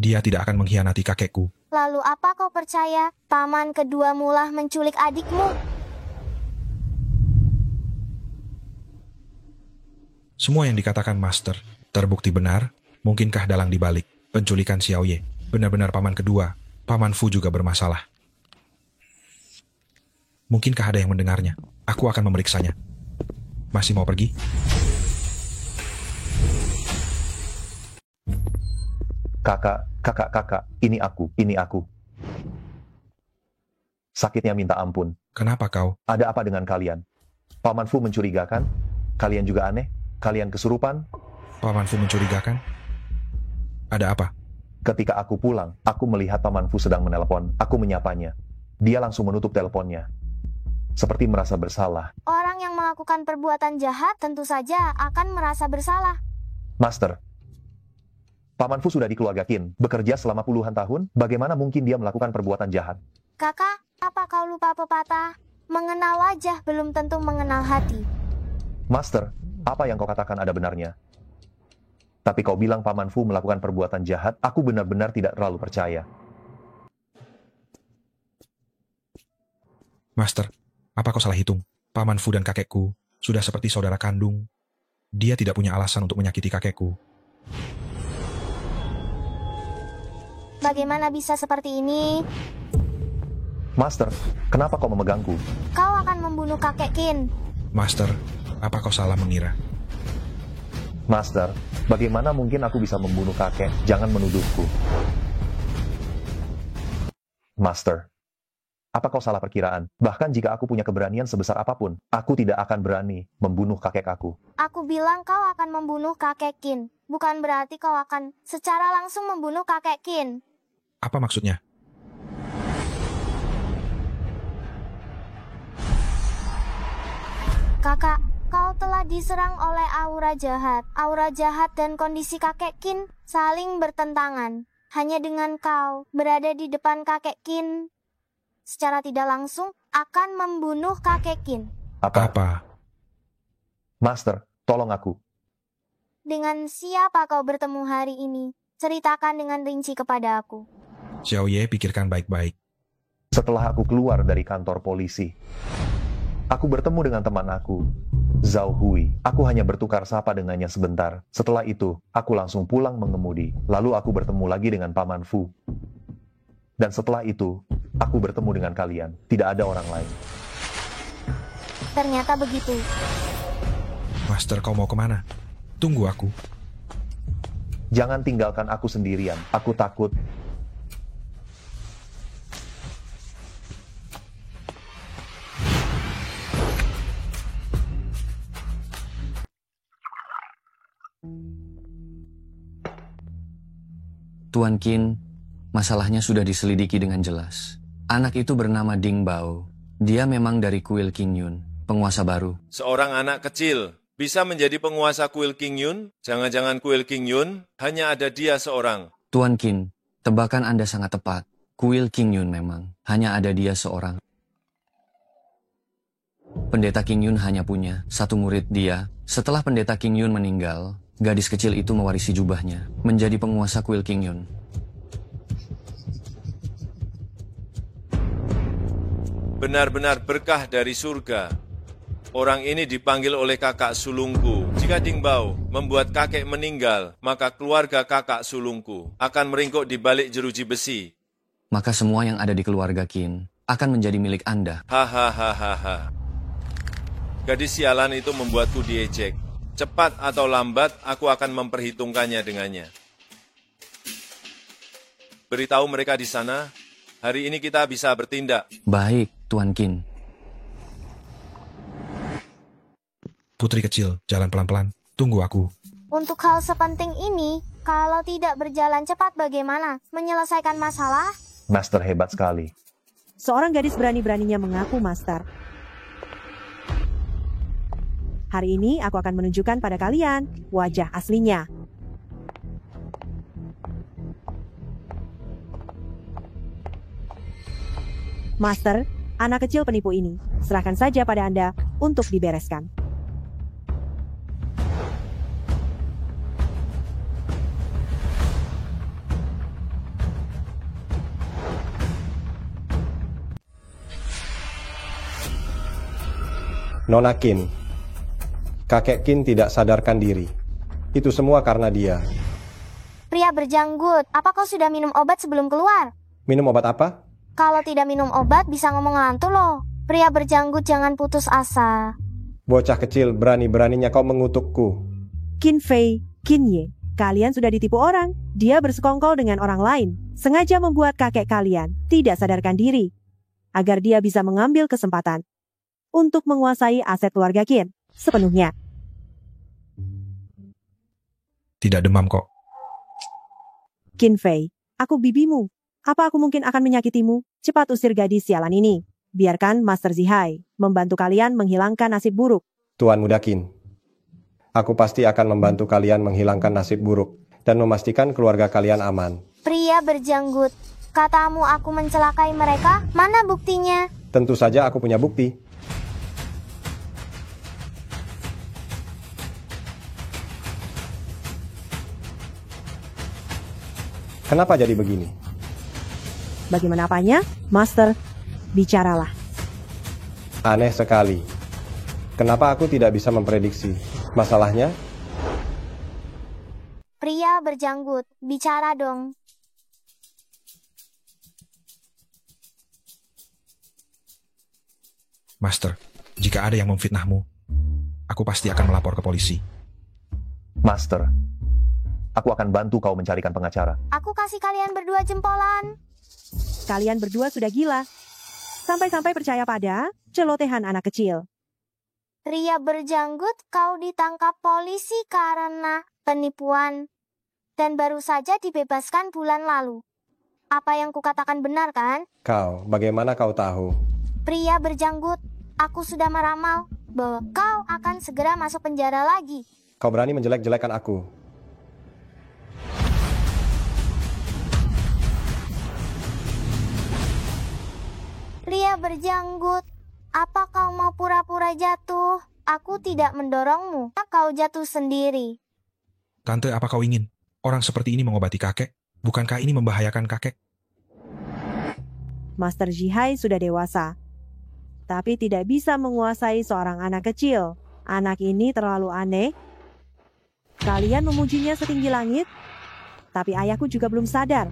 Dia tidak akan mengkhianati kakekku. Lalu apa kau percaya paman kedua mulah menculik adikmu? Semua yang dikatakan Master terbukti benar. Mungkinkah dalang dibalik penculikan Xiao Ye benar-benar paman kedua? Paman Fu juga bermasalah. Mungkinkah ada yang mendengarnya? Aku akan memeriksanya. Masih mau pergi? Kakak, ini aku. Sakitnya minta ampun. Kenapa kau? Ada apa dengan kalian? Paman Fu mencurigakan? Kalian juga aneh? Kalian kesurupan? Paman Fu mencurigakan? Ada apa? Ketika aku pulang, aku melihat Paman Fu sedang menelepon. Aku menyapanya. Dia langsung menutup teleponnya. Seperti merasa bersalah. Orang yang melakukan perbuatan jahat tentu saja akan merasa bersalah. Master, Paman Fu sudah di keluarga Qin, bekerja selama puluhan tahun. Bagaimana mungkin dia melakukan perbuatan jahat? Kakak, apa kau lupa pepatah? Mengenal wajah belum tentu mengenal hati. Master, apa yang kau katakan ada benarnya. Tapi kau bilang Paman Fu melakukan perbuatan jahat, aku benar-benar tidak terlalu percaya. Master, apa kau salah hitung? Paman Fu dan kakekku sudah seperti saudara kandung. Dia tidak punya alasan untuk menyakiti kakekku. Bagaimana bisa seperti ini? Master, kenapa kau memegangku? Kau akan membunuh kakek Qin. Master, apa kau salah mengira? Master, bagaimana mungkin aku bisa membunuh kakek? Jangan menuduhku. Master, apa kau salah perkiraan? Bahkan jika aku punya keberanian sebesar apapun, aku tidak akan berani membunuh kakek aku. Aku bilang kau akan membunuh kakek Qin. Bukan berarti kau akan secara langsung membunuh kakek Qin. Apa maksudnya? Kakak, kau telah diserang oleh aura jahat. Aura jahat dan kondisi kakek Qin saling bertentangan. Hanya dengan kau berada di depan kakek Qin, secara tidak langsung akan membunuh kakek Qin. Apa? Master, tolong aku. Dengan siapa kau bertemu hari ini? Ceritakan dengan rinci kepada aku. Xiao Ye, pikirkan baik-baik. Setelah aku keluar dari kantor polisi, aku bertemu dengan teman aku, Zhao Hui. Aku hanya bertukar sapa dengannya sebentar. Setelah itu, aku langsung pulang mengemudi. Lalu aku bertemu lagi dengan Paman Fu. Dan setelah itu, Aku bertemu dengan kalian. Tidak ada orang lain. Ternyata begitu. Master, kau mau kemana? Tunggu aku. Jangan tinggalkan aku sendirian. Aku takut. Tuan Qin, masalahnya sudah diselidiki dengan jelas. Anak itu bernama Ding Bao. Dia memang dari kuil King Yun, penguasa baru. Seorang anak kecil bisa menjadi penguasa kuil King Yun? Jangan-jangan kuil King Yun hanya ada dia seorang. Tuan Qin, tebakan Anda sangat tepat. Kuil King Yun memang hanya ada dia seorang. Pendeta King Yun hanya punya satu murid dia. Setelah pendeta King Yun meninggal, gadis kecil itu mewarisi jubahnya, menjadi penguasa kuil King Yun. Benar-benar berkah dari surga. Orang ini dipanggil oleh kakak sulungku. Jika Ding Bao membuat kakek meninggal, maka keluarga kakak sulungku akan meringkuk di balik jeruji besi. Maka semua yang ada di keluarga Qin akan menjadi milik Anda. Hahaha. Gadis sialan itu membuatku diejek. Cepat atau lambat, aku akan memperhitungkannya dengannya. Beritahu mereka di sana, hari ini kita bisa bertindak. Baik, Tuan Qin. Putri kecil, jalan pelan-pelan. Tunggu aku. Untuk hal sepenting ini, kalau tidak berjalan cepat bagaimana? Menyelesaikan masalah? Master hebat sekali. Seorang gadis berani-beraninya mengaku master. Hari ini aku akan menunjukkan pada kalian wajah aslinya. Master, anak kecil penipu ini, serahkan saja pada Anda untuk dibereskan. Nona Qin, kakek Qin tidak sadarkan diri. Itu semua karena dia. Pria berjanggut, apa kau sudah minum obat sebelum keluar? Minum obat apa? Kalau tidak minum obat bisa ngomong ngantuk loh. Pria berjanggut jangan putus asa. Bocah kecil, berani-beraninya kau mengutukku. Qin Fei, Qin Ye, kalian sudah ditipu orang. Dia bersekongkol dengan orang lain, sengaja membuat kakek kalian tidak sadarkan diri, agar dia bisa mengambil kesempatan untuk menguasai aset keluarga Qin sepenuhnya. Tidak demam kok. Qin Fei, aku bibimu. Apa aku mungkin akan menyakitimu? Cepat usir gadis sialan ini. Biarkan Master Zihai membantu kalian menghilangkan nasib buruk. Tuan Muda Qin, aku pasti akan membantu kalian menghilangkan nasib buruk dan memastikan keluarga kalian aman. Pria berjanggut, katamu aku mencelakai mereka? Mana buktinya? Tentu saja aku punya bukti. Kenapa jadi begini? Bagaimana apanya? Master, bicaralah. Aneh sekali. Kenapa aku tidak bisa memprediksi? Masalahnya? Pria berjanggut, bicara dong. Master, jika ada yang memfitnahmu, aku pasti akan melapor ke polisi. Master, aku akan bantu kau mencarikan pengacara. Aku kasih kalian berdua jempolan. Kalian berdua sudah gila. Sampai-sampai percaya pada celotehan anak kecil. Pria berjanggut, kau ditangkap polisi karena penipuan. Dan baru saja dibebaskan bulan lalu. Apa yang kukatakan benar kan? Kau, bagaimana kau tahu? Pria berjanggut, aku sudah meramal bahwa kau akan segera masuk penjara lagi. Kau berani menjelek-jelekan aku. Pria berjanggut, apa kau mau pura-pura jatuh? Aku tidak mendorongmu, kau jatuh sendiri. Tante, apa kau ingin? Orang seperti ini mengobati kakek? Bukankah ini membahayakan kakek? Master Zihai sudah dewasa, tapi tidak bisa menguasai seorang anak kecil. Anak ini terlalu aneh. Kalian memujinya setinggi langit, tapi ayahku juga belum sadar.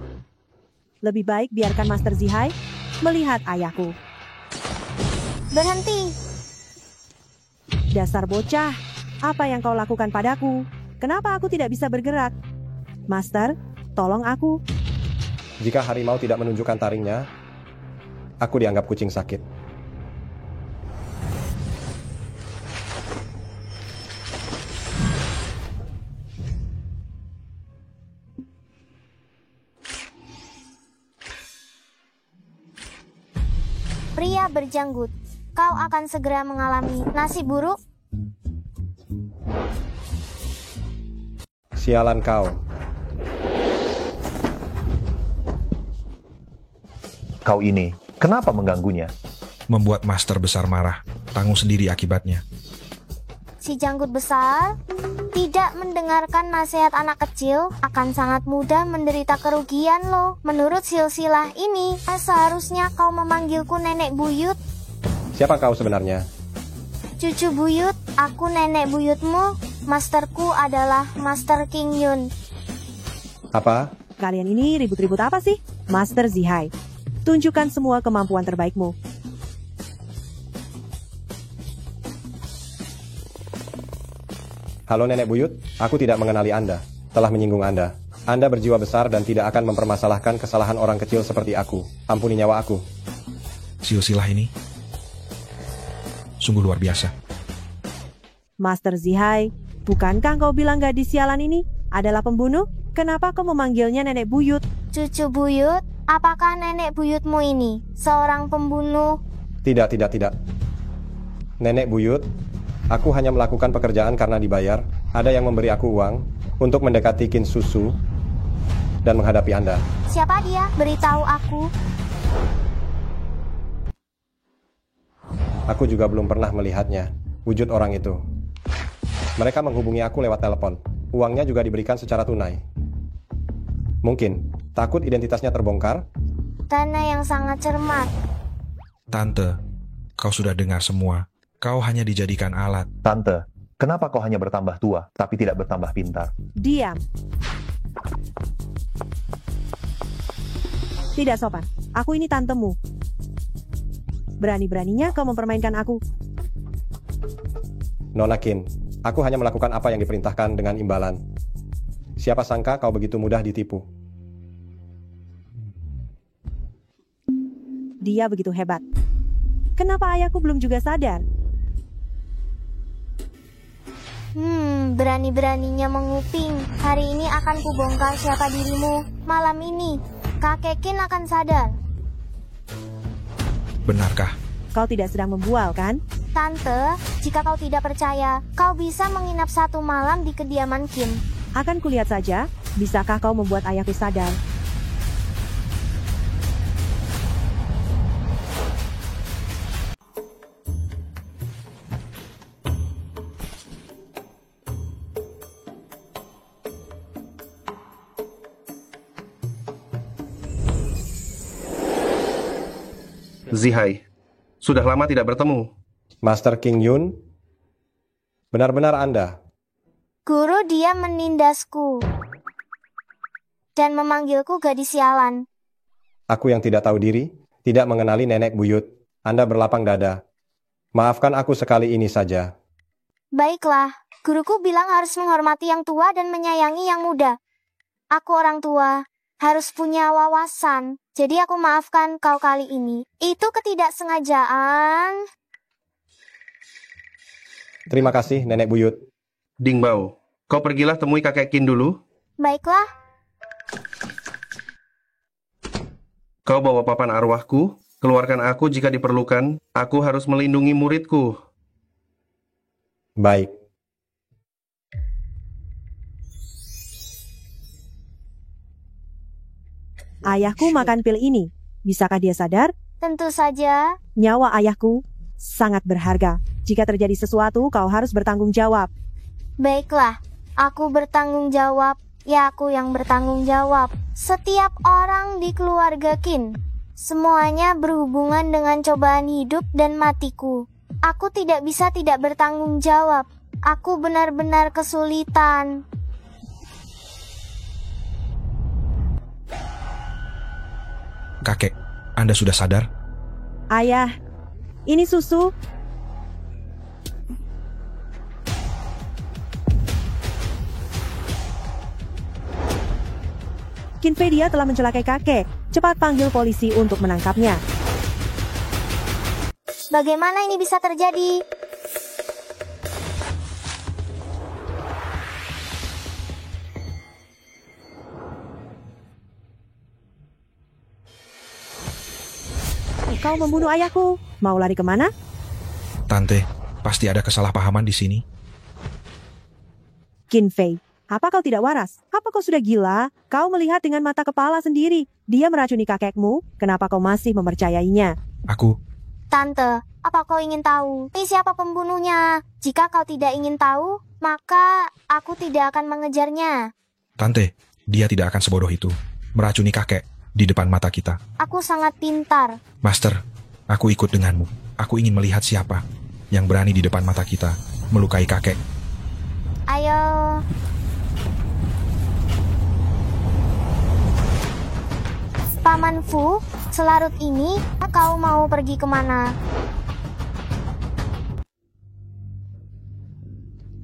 Lebih baik biarkan Master Zihai melihat ayahku. Berhenti. Dasar bocah, apa yang kau lakukan padaku? Kenapa aku tidak bisa bergerak? Master, tolong aku. Jika harimau tidak menunjukkan taringnya, aku dianggap kucing sakit. Pria berjanggut, kau akan segera mengalami nasib buruk. Sialan kau. Kau ini, kenapa mengganggunya? Membuat Master besar marah. Tanggung sendiri akibatnya. Si janggut besar tidak mendengarkan nasihat anak kecil akan sangat mudah menderita kerugian loh. Menurut silsilah ini, seharusnya kau memanggilku nenek buyut. Siapa kau sebenarnya? Cucu buyut, aku nenek buyutmu. Masterku adalah Master King Yun. Apa? Kalian ini ribut-ribut apa sih? Master Zihai, tunjukkan semua kemampuan terbaikmu. Halo Nenek Buyut, aku tidak mengenali Anda. Telah menyinggung Anda. Anda berjiwa besar dan tidak akan mempermasalahkan kesalahan orang kecil seperti aku. Ampuni nyawa aku. Silsilah ini sungguh luar biasa. Master Zihai, bukankah kau bilang gadis sialan ini adalah pembunuh? Kenapa kau memanggilnya nenek buyut? Cucu buyut, apakah nenek buyutmu ini seorang pembunuh? Tidak. Nenek Buyut, aku hanya melakukan pekerjaan karena dibayar. Ada yang memberi aku uang untuk mendekati Kin Susu dan menghadapi Anda. Siapa dia? Beritahu aku. Aku juga belum pernah melihatnya, wujud orang itu. Mereka menghubungi aku lewat telepon. Uangnya juga diberikan secara tunai. Mungkin takut identitasnya terbongkar? Dana yang sangat cermat. Tante, kau sudah dengar semua. Kau hanya dijadikan alat. Tante, kenapa kau hanya bertambah tua, tapi tidak bertambah pintar? Diam. Tidak sopan. Aku ini tantemu. Berani-beraninya kau mempermainkan aku. Nona Kin, aku hanya melakukan apa yang diperintahkan dengan imbalan. Siapa sangka kau begitu mudah ditipu? Dia begitu hebat. Kenapa ayahku belum juga sadar? Berani-beraninya menguping. Hari ini akan kubongkar siapa dirimu. Malam ini, Kakek Kin akan sadar. Benarkah? Kau tidak sedang membual, kan? Tante, jika kau tidak percaya, kau bisa menginap 1 malam di kediaman Kin. Akan kulihat saja, bisakah kau membuat ayahku sadar? Zihai, sudah lama tidak bertemu. Master King Yun, benar-benar Anda. Guru, dia menindasku dan memanggilku gadis sialan. Aku yang tidak tahu diri, tidak mengenali nenek buyut. Anda berlapang dada. Maafkan aku sekali ini saja. Baiklah, guruku bilang harus menghormati yang tua dan menyayangi yang muda. Aku orang tua, harus punya wawasan. Jadi aku maafkan kau kali ini. Itu ketidaksengajaan. Terima kasih, Nenek Buyut. Dingbao, kau pergilah temui kakek Kin dulu. Baiklah. Kau bawa papan arwahku, keluarkan aku jika diperlukan. Aku harus melindungi muridku. Baik. Ayahku makan pil ini. Bisakah dia sadar? Tentu saja. Nyawa ayahku sangat berharga. Jika terjadi sesuatu, kau harus bertanggung jawab. Baiklah, aku bertanggung jawab. Ya, aku yang bertanggung jawab. Setiap orang di keluarga Kin, semuanya berhubungan dengan cobaan hidup dan matiku. Aku tidak bisa tidak bertanggung jawab. Aku benar-benar kesulitan. Kakek, Anda sudah sadar? Ayah, ini susu. Kinfei, dia telah mencelakai kakek. Cepat panggil polisi untuk menangkapnya. Bagaimana ini bisa terjadi? Kau membunuh ayahku. Mau lari kemana? Tante, pasti ada kesalahpahaman di sini. Kinfei, apa kau tidak waras? Apa kau sudah gila? Kau melihat dengan mata kepala sendiri. Dia meracuni kakekmu. Kenapa kau masih mempercayainya? Aku... Tante, apa kau ingin tahu? Siapa pembunuhnya? Jika kau tidak ingin tahu, maka aku tidak akan mengejarnya. Tante, dia tidak akan sebodoh itu. Meracuni kakek di depan mata kita. Aku sangat pintar. Master, aku ikut denganmu. Aku ingin melihat siapa yang berani di depan mata kita melukai kakek. Ayo. Paman Fu, selarut ini, kau mau pergi kemana?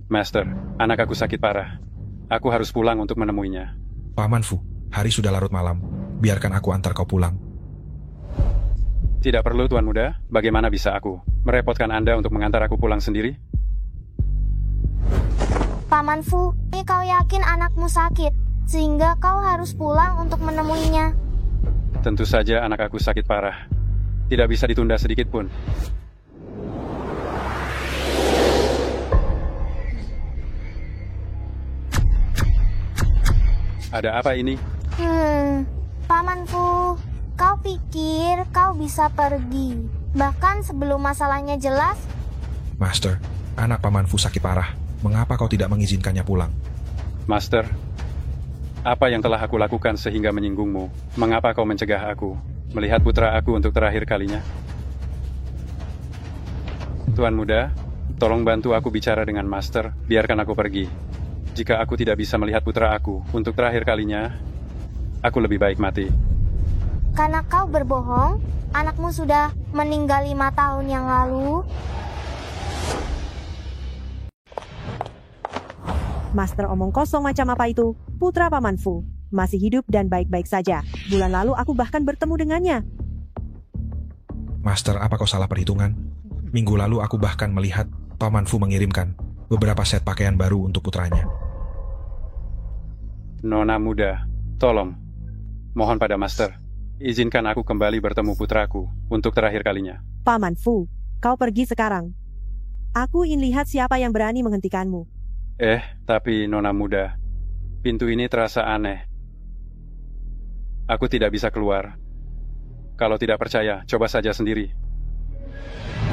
Master, anak aku sakit parah. Aku harus pulang untuk menemuinya. Paman Fu, hari sudah larut malam. Biarkan aku antar kau pulang. Tidak perlu, Tuan Muda. Bagaimana bisa aku merepotkan Anda untuk mengantar aku pulang sendiri? Paman Fu, kau yakin anakmu sakit, sehingga kau harus pulang untuk menemuinya? Tentu saja anak aku sakit parah. Tidak bisa ditunda sedikit pun. Ada apa ini? Paman Fu, kau pikir kau bisa pergi, bahkan sebelum masalahnya jelas? Master, anak Paman Fu sakit parah. Mengapa kau tidak mengizinkannya pulang? Master, apa yang telah aku lakukan sehingga menyinggungmu? Mengapa kau mencegah aku melihat putra aku untuk terakhir kalinya? Tuan Muda, tolong bantu aku bicara dengan Master, biarkan aku pergi. Jika aku tidak bisa melihat putra aku untuk terakhir kalinya, aku lebih baik mati. Karena kau berbohong, anakmu sudah meninggal 5 tahun yang lalu. Master omong kosong macam apa itu? Putra Paman Fu masih hidup dan baik-baik saja. Bulan lalu aku bahkan bertemu dengannya. Master, apa kau salah perhitungan? Minggu lalu aku bahkan melihat Paman Fu mengirimkan beberapa set pakaian baru untuk putranya. Nona Muda, tolong. Mohon pada Master, izinkan aku kembali bertemu putraku untuk terakhir kalinya. Paman Fu, kau pergi sekarang. Aku ingin lihat siapa yang berani menghentikanmu. Tapi Nona Muda, pintu ini terasa aneh. Aku tidak bisa keluar. Kalau tidak percaya, coba saja sendiri.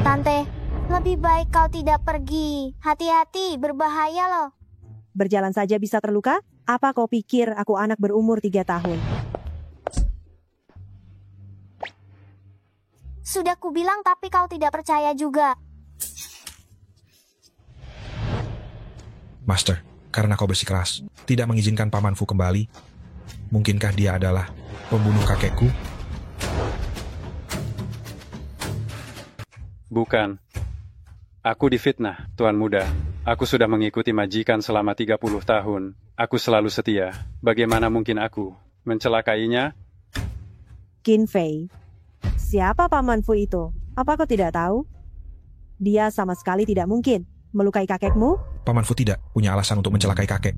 Tante, lebih baik kau tidak pergi. Hati-hati, berbahaya loh. Berjalan saja bisa terluka? Apa kau pikir aku anak berumur 3 tahun? Sudah kubilang tapi kau tidak percaya juga. Master, karena kau bersikeras tidak mengizinkan Paman Fu kembali, mungkinkah dia adalah pembunuh kakekku? Bukan. Aku difitnah, Tuan Muda. Aku sudah mengikuti majikan selama 30 tahun. Aku selalu setia. Bagaimana mungkin aku mencelakainya? Kinfei, siapa Paman Fu itu? Apa kau tidak tahu? Dia sama sekali tidak mungkin melukai kakekmu. Paman Fu tidak punya alasan untuk mencelakai kakek.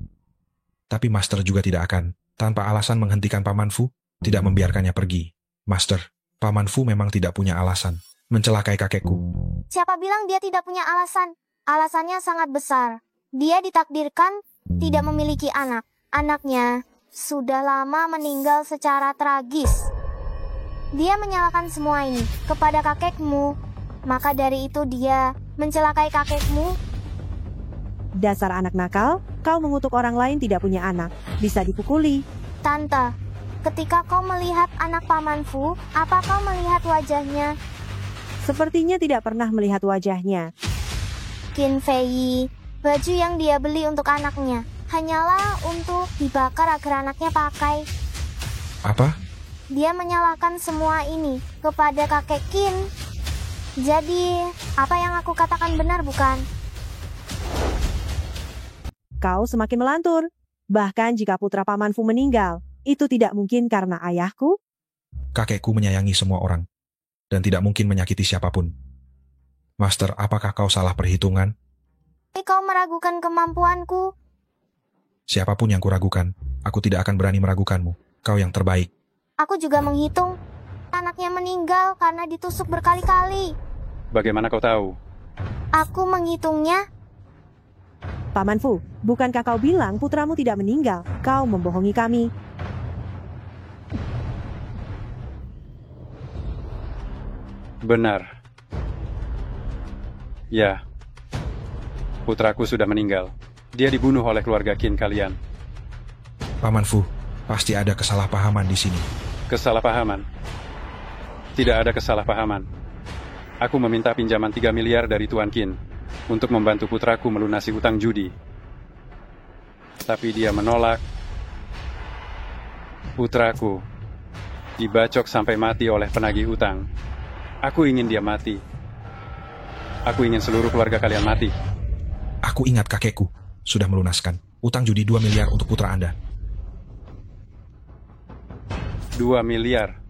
Tapi Master juga tidak akan, tanpa alasan menghentikan Paman Fu, tidak membiarkannya pergi. Master, Paman Fu memang tidak punya alasan mencelakai kakekku. Siapa bilang dia tidak punya alasan? Alasannya sangat besar. Dia ditakdirkan tidak memiliki anak. Anaknya sudah lama meninggal secara tragis. Dia menyalahkan semua ini kepada kakekmu. Maka dari itu dia mencelakai kakekmu. Dasar anak nakal, kau mengutuk orang lain tidak punya anak. Bisa dipukuli. Tante, ketika kau melihat anak Paman Fu, apa kau melihat wajahnya? Sepertinya tidak pernah melihat wajahnya. Kinfei, baju yang dia beli untuk anaknya hanyalah untuk dibakar agar anaknya pakai. Apa? dia menyalahkan semua ini kepada kakek Qin. Jadi, apa yang aku katakan benar bukan? Kau semakin melantur. Bahkan jika putra Paman Fu meninggal, itu tidak mungkin karena ayahku. Kakekku menyayangi semua orang, dan tidak mungkin menyakiti siapapun. Master, apakah kau salah perhitungan? Kau meragukan kemampuanku. Siapapun yang kuragukan, aku tidak akan berani meragukanmu. Kau yang terbaik. Aku juga menghitung. Anaknya meninggal karena ditusuk berkali-kali. Bagaimana kau tahu? Aku menghitungnya. Paman Fu, bukankah kau bilang putramu tidak meninggal? Kau membohongi kami. Benar. Ya. Putraku sudah meninggal. Dia dibunuh oleh keluarga Qin kalian. Paman Fu, pasti ada kesalahpahaman di sini. Kesalahpahaman? Tidak ada kesalahpahaman. Aku meminta pinjaman 3 miliar dari Tuan Qin untuk membantu putraku melunasi utang judi. Tapi dia menolak. Putraku dibacok sampai mati oleh penagih utang. Aku ingin dia mati. Aku ingin seluruh keluarga kalian mati. Aku ingat kakekku sudah melunaskan utang judi 2 miliar untuk putra Anda. 2 miliar.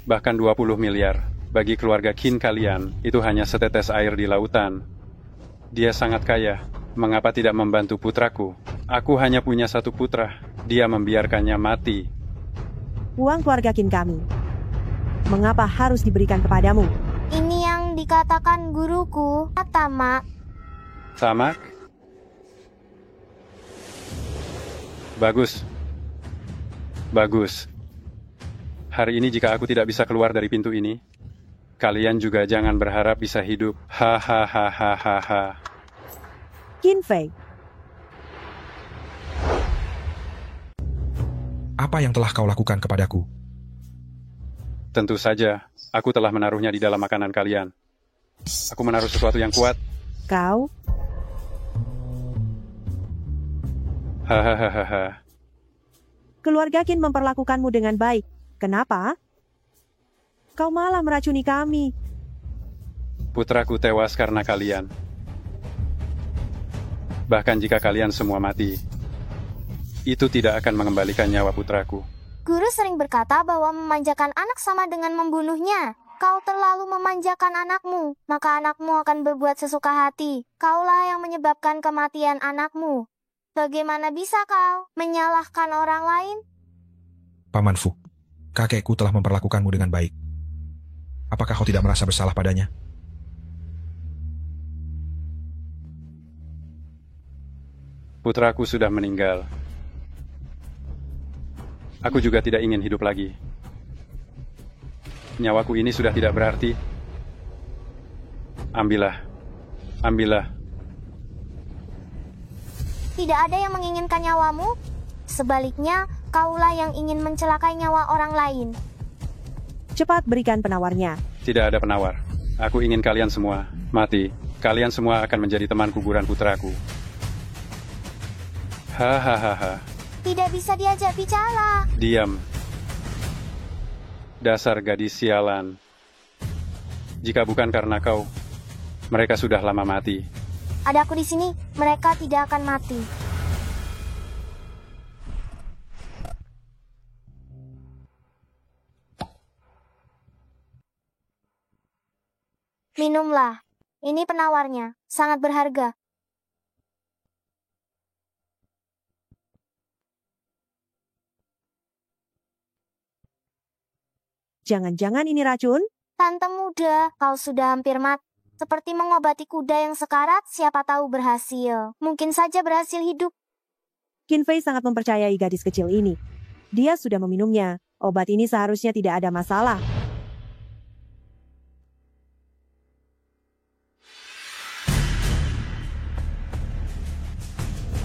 Bahkan 20 miliar. Bagi keluarga Qin kalian, itu hanya setetes air di lautan. Dia sangat kaya. Mengapa tidak membantu putraku? Aku hanya punya satu putra. Dia membiarkannya mati. Uang keluarga Qin kami. Mengapa harus diberikan kepadamu? Ini yang dikatakan guruku, Tamak. Tamak? Bagus. Bagus. Hari ini jika aku tidak bisa keluar dari pintu ini, kalian juga jangan berharap bisa hidup. Hahaha. Qin Fei. Apa yang telah kau lakukan kepadaku? Tentu saja, aku telah menaruhnya di dalam makanan kalian. Aku menaruh sesuatu yang kuat. Kau? Hahaha. Keluarga Qin memperlakukanmu dengan baik. Kenapa? Kau malah meracuni kami. Putraku tewas karena kalian. Bahkan jika kalian semua mati, itu tidak akan mengembalikan nyawa putraku. Guru sering berkata bahwa memanjakan anak sama dengan membunuhnya. Kau terlalu memanjakan anakmu, maka anakmu akan berbuat sesuka hati. Kaulah yang menyebabkan kematian anakmu. Bagaimana bisa kau menyalahkan orang lain? Paman Fu, kakekku telah memperlakukanmu dengan baik. Apakah kau tidak merasa bersalah padanya? Putraku sudah meninggal. Aku juga tidak ingin hidup lagi. Nyawaku ini sudah tidak berarti. Ambillah. Ambillah. Tidak ada yang menginginkan nyawamu. Sebaliknya, kaulah yang ingin mencelakai nyawa orang lain. Cepat berikan penawarnya. Tidak ada penawar. Aku ingin kalian semua mati. Kalian semua akan menjadi teman kuburan putraku. Hahaha. Tidak bisa diajak bicara. Diam. Dasar gadis sialan. Jika bukan karena kau, mereka sudah lama mati. Ada aku di sini, mereka tidak akan mati. Minumlah. Ini penawarnya, sangat berharga. Jangan-jangan ini racun? Tante muda, kau sudah hampir mati. Seperti mengobati kuda yang sekarat, siapa tahu berhasil. Mungkin saja berhasil hidup. Qin Fei sangat mempercayai gadis kecil ini. Dia sudah meminumnya. Obat ini seharusnya tidak ada masalah.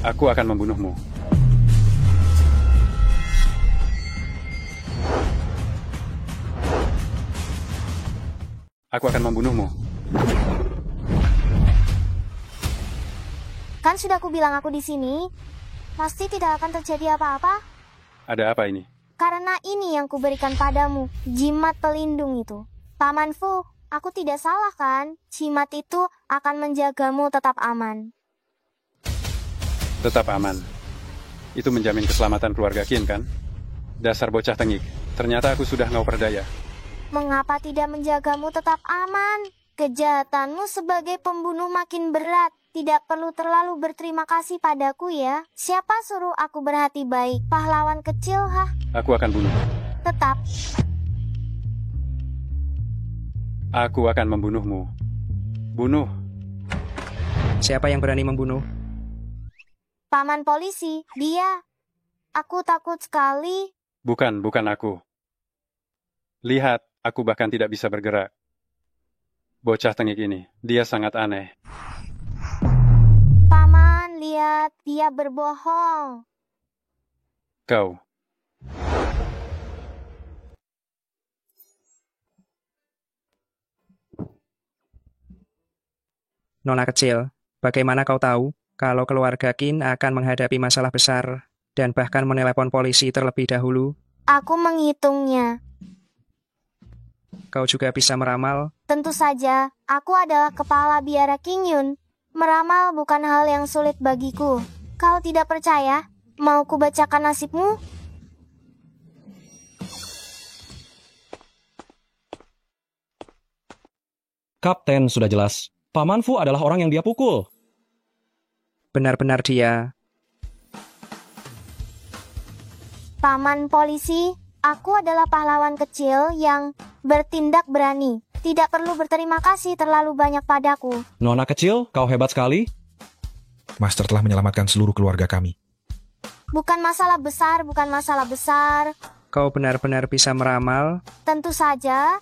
Aku akan membunuhmu. Aku akan membunuhmu. Kan sudah aku bilang aku di sini. Pasti tidak akan terjadi apa-apa. Ada apa ini? Karena ini yang kuberikan padamu, jimat pelindung itu. Paman Fu, aku tidak salah kan? Jimat itu akan menjagamu tetap aman. Tetap aman. Itu menjamin keselamatan keluarga Qin kan? Dasar bocah tengik. Ternyata aku sudah ngau perdaya. Mengapa tidak menjagamu tetap aman? Kejahatanmu sebagai pembunuh makin berat. Tidak perlu terlalu berterima kasih padaku ya. Siapa suruh aku berhati baik? Pahlawan kecil, hah? Aku akan bunuh. Tetap. Aku akan membunuhmu. Bunuh. Siapa yang berani membunuh? Paman polisi, dia. Aku takut sekali. Bukan aku. Lihat, aku bahkan tidak bisa bergerak. Bocah tengik ini, dia sangat aneh. Paman, lihat, dia berbohong. Kau. Nona kecil, bagaimana kau tahu kalau keluarga Qin akan menghadapi masalah besar dan bahkan menelepon polisi terlebih dahulu? Aku menghitungnya. Kau juga bisa meramal? Tentu saja, aku adalah kepala biara King Yun. Meramal bukan hal yang sulit bagiku. Kau tidak percaya? Mau kubacakan nasibmu? Kapten, sudah jelas. Paman Fu adalah orang yang dia pukul. Benar-benar dia. Paman polisi, aku adalah pahlawan kecil yang bertindak berani. Tidak perlu berterima kasih terlalu banyak padaku. Nona kecil, kau hebat sekali. Master telah menyelamatkan seluruh keluarga kami. Bukan masalah besar, bukan masalah besar. Kau benar-benar bisa meramal? Tentu saja.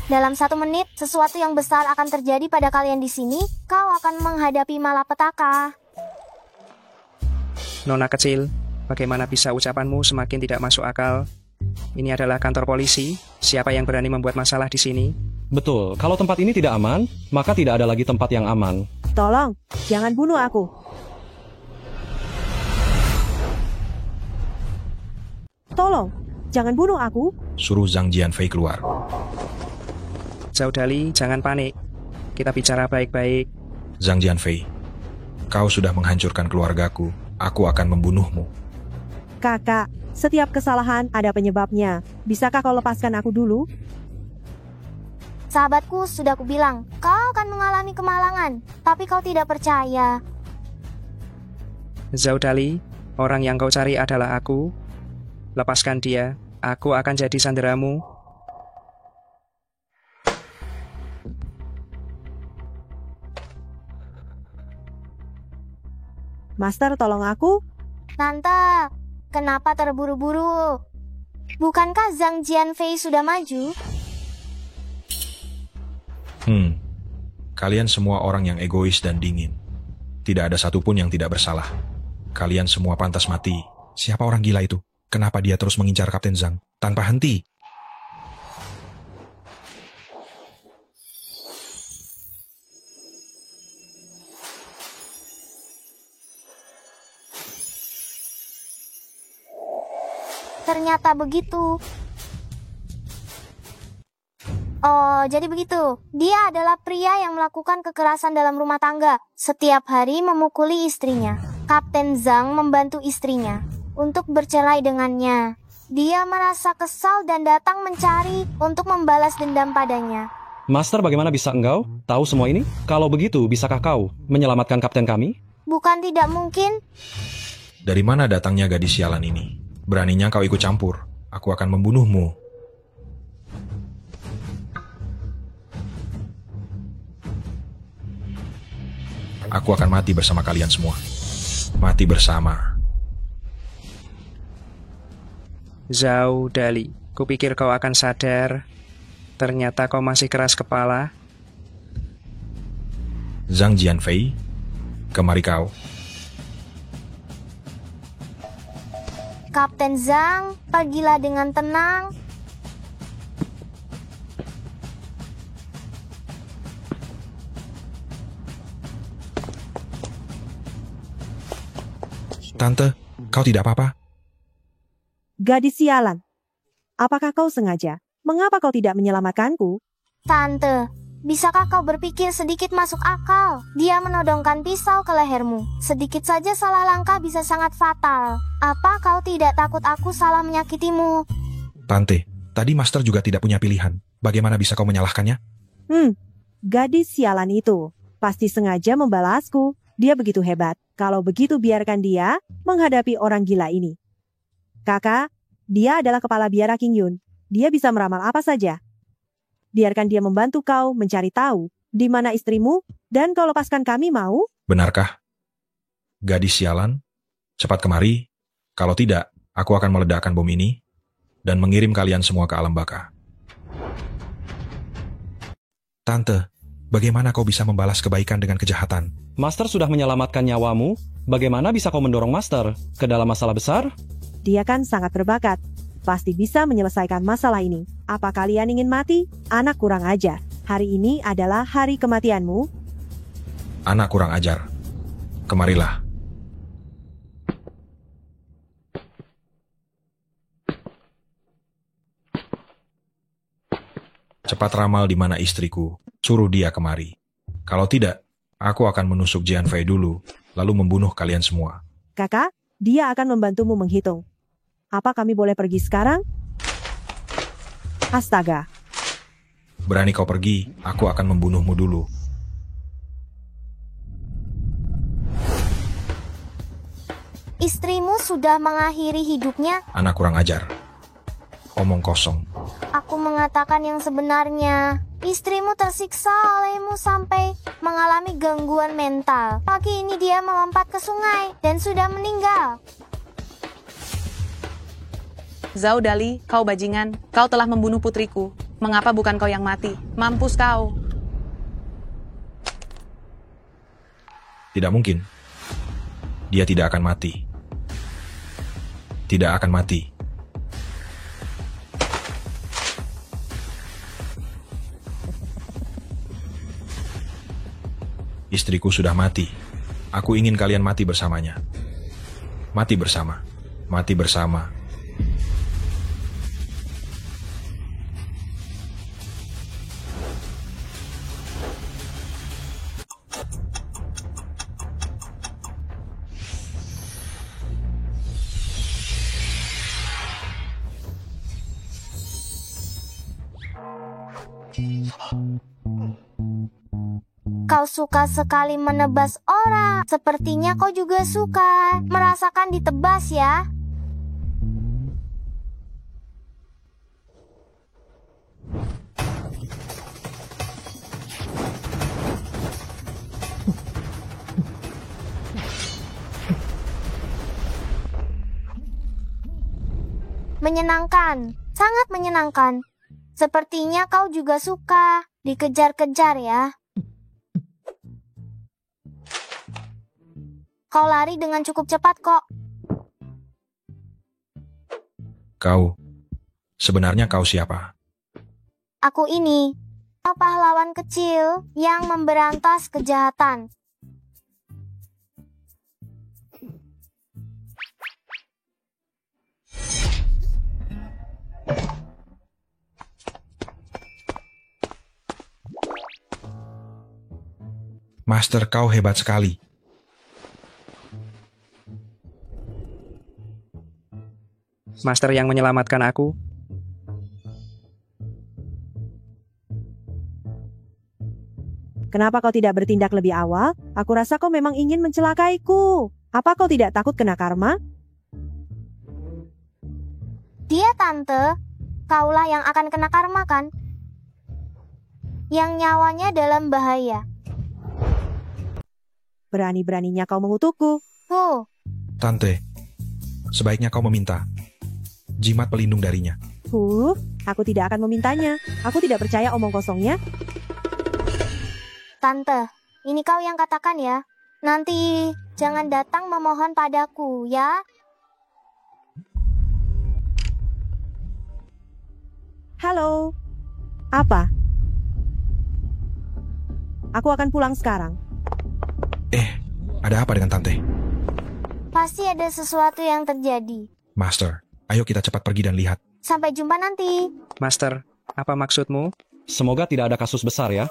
Dalam 1 menit, sesuatu yang besar akan terjadi pada kalian di sini. Kau akan menghadapi malapetaka. Nona kecil, bagaimana bisa ucapanmu semakin tidak masuk akal? Ini adalah kantor polisi. Siapa yang berani membuat masalah di sini? Betul, kalau tempat ini tidak aman, maka tidak ada lagi tempat yang aman. Tolong, jangan bunuh aku. Tolong, jangan bunuh aku. Suruh Zhang Jianfei keluar. Zhao Dali, jangan panik. Kita bicara baik-baik. Zhang Jianfei, kau sudah menghancurkan keluargaku. Aku akan membunuhmu. Kakak, setiap kesalahan ada penyebabnya. Bisakah kau lepaskan aku dulu? Sahabatku, sudah kubilang, kau akan mengalami kemalangan. Tapi kau tidak percaya. Zhao Dali, orang yang kau cari adalah aku. Lepaskan dia. Aku akan jadi sanderamu. Master, tolong aku. Tante, kenapa terburu-buru? Bukankah Zhang Jianfei sudah maju? Kalian semua orang yang egois dan dingin. Tidak ada satupun yang tidak bersalah. Kalian semua pantas mati. Siapa orang gila itu? Kenapa dia terus mengincar Kapten Zhang tanpa henti? Ternyata begitu. Oh, jadi begitu. Dia adalah pria yang melakukan kekerasan dalam rumah tangga. Setiap hari memukuli istrinya. Kapten Zhang membantu istrinya untuk bercerai dengannya. Dia merasa kesal dan datang mencari untuk membalas dendam padanya. Master, bagaimana bisa engkau tahu semua ini? Kalau begitu, bisakah kau menyelamatkan kapten kami? Bukan tidak mungkin. Dari mana datangnya gadis sialan ini? Beraninya kau ikut campur. Aku akan membunuhmu. Aku akan mati bersama kalian semua. Mati bersama. Zhao Dali, kupikir kau akan sadar. Ternyata kau masih keras kepala. Zhang Jianfei, kemari kau. Kapten Zhang, pergilah dengan tenang. Tante, kau tidak apa-apa? Gadis sialan. Apakah kau sengaja? Mengapa kau tidak menyelamatkanku? Tante, bisakah kau berpikir sedikit masuk akal? Dia menodongkan pisau ke lehermu. Sedikit saja salah langkah bisa sangat fatal. Apa kau tidak takut aku salah menyakitimu? Tante, tadi Master juga tidak punya pilihan. Bagaimana bisa kau menyalahkannya? Gadis sialan itu pasti sengaja membalasku. Dia begitu hebat. Kalau begitu biarkan dia menghadapi orang gila ini. Kakak, dia adalah kepala biara King Yun. Dia bisa meramal apa saja. Biarkan dia membantu kau mencari tahu di mana istrimu dan kau lepaskan kami mau? Benarkah? Gadis sialan, cepat kemari. Kalau tidak, aku akan meledakkan bom ini dan mengirim kalian semua ke alam baka. Tante, bagaimana kau bisa membalas kebaikan dengan kejahatan? Master sudah menyelamatkan nyawamu. Bagaimana bisa kau mendorong Master ke dalam masalah besar? Dia kan sangat berbakat. Pasti bisa menyelesaikan masalah ini. Apa kalian ingin mati? Anak kurang ajar. Hari ini adalah hari kematianmu. Anak kurang ajar. Kemarilah. Cepat ramal di mana istriku. Suruh dia kemari. Kalau tidak, aku akan menusuk Jian Fei dulu, lalu membunuh kalian semua. Kakak, dia akan membantumu menghitung. Apa kami boleh pergi sekarang? Astaga. Berani kau pergi, aku akan membunuhmu dulu. Istrimu sudah mengakhiri hidupnya. Anak kurang ajar. Omong kosong. Aku mengatakan yang sebenarnya. Istrimu tersiksa olehmu sampai mengalami gangguan mental. Pagi ini dia melompat ke sungai dan sudah meninggal. Zhao Dali, kau bajingan. Kau telah membunuh putriku. Mengapa bukan kau yang mati? Mampus kau. Tidak mungkin. Dia tidak akan mati. Tidak akan mati. Istriku sudah mati. Aku ingin kalian mati bersamanya. Mati bersama. Mati bersama. Kau suka sekali menebas orang. Sepertinya kau juga suka merasakan ditebas ya. Menyenangkan, sangat menyenangkan. Sepertinya kau juga suka dikejar-kejar ya. Kau lari dengan cukup cepat kok. Kau, sebenarnya kau siapa? Aku ini, pahlawan kecil yang memberantas kejahatan. Master, kau hebat sekali. Master yang menyelamatkan aku. Kenapa kau tidak bertindak lebih awal? Aku rasa kau memang ingin mencelakaiku. Apa kau tidak takut kena karma? Dia tante, kaulah yang akan kena karma kan? Yang nyawanya dalam bahaya. Berani-beraninya kau mengutukku. Tante, sebaiknya kau meminta jimat pelindung darinya. Aku tidak akan memintanya. Aku tidak percaya omong kosongnya. Tante, ini kau yang katakan ya. Nanti jangan datang memohon padaku ya. Halo. Apa? Aku akan pulang sekarang. Ada apa dengan Tante? Pasti ada sesuatu yang terjadi. Master, ayo kita cepat pergi dan lihat. Sampai jumpa nanti. Master, apa maksudmu? Semoga tidak ada kasus besar ya.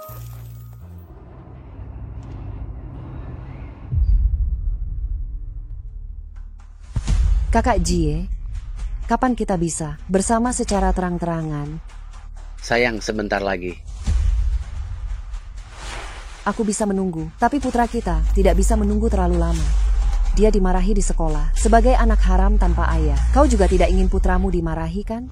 Kakak Jie, kapan kita bisa bersama secara terang-terangan? Sayang, sebentar lagi. Aku bisa menunggu, tapi putra kita tidak bisa menunggu terlalu lama. Dia dimarahi di sekolah sebagai anak haram tanpa ayah. Kau juga tidak ingin putramu dimarahi, kan?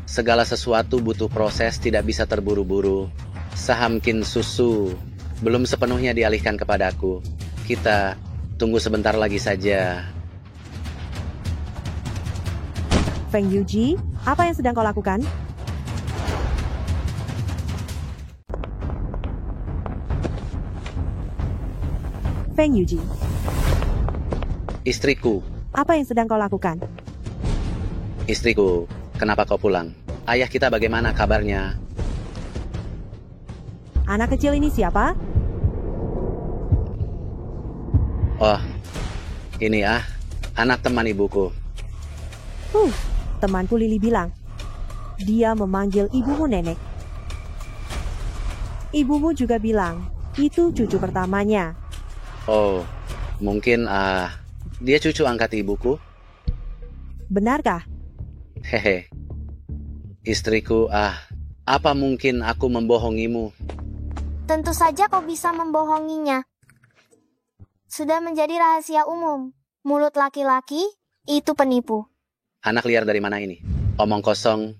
Segala sesuatu butuh proses, tidak bisa terburu-buru. Saham Kin Susu belum sepenuhnya dialihkan kepadaku. Kita tunggu sebentar lagi saja. Feng Yuji, apa yang sedang kau lakukan? Feng Yuji, Istriku, apa yang sedang kau lakukan? istriku, kenapa kau pulang? Ayah kita bagaimana kabarnya? Anak kecil ini siapa? Oh, ini anak teman ibuku. Temanku Lili bilang. Dia memanggil ibumu nenek. Ibumu juga bilang, itu cucu pertamanya. Oh, mungkin dia cucu angkat ibuku. Benarkah? Hehe. Istriku, apa mungkin aku membohongimu? Tentu saja kau bisa membohonginya. Sudah menjadi rahasia umum. Mulut laki-laki itu penipu. Anak liar dari mana ini? Omong kosong.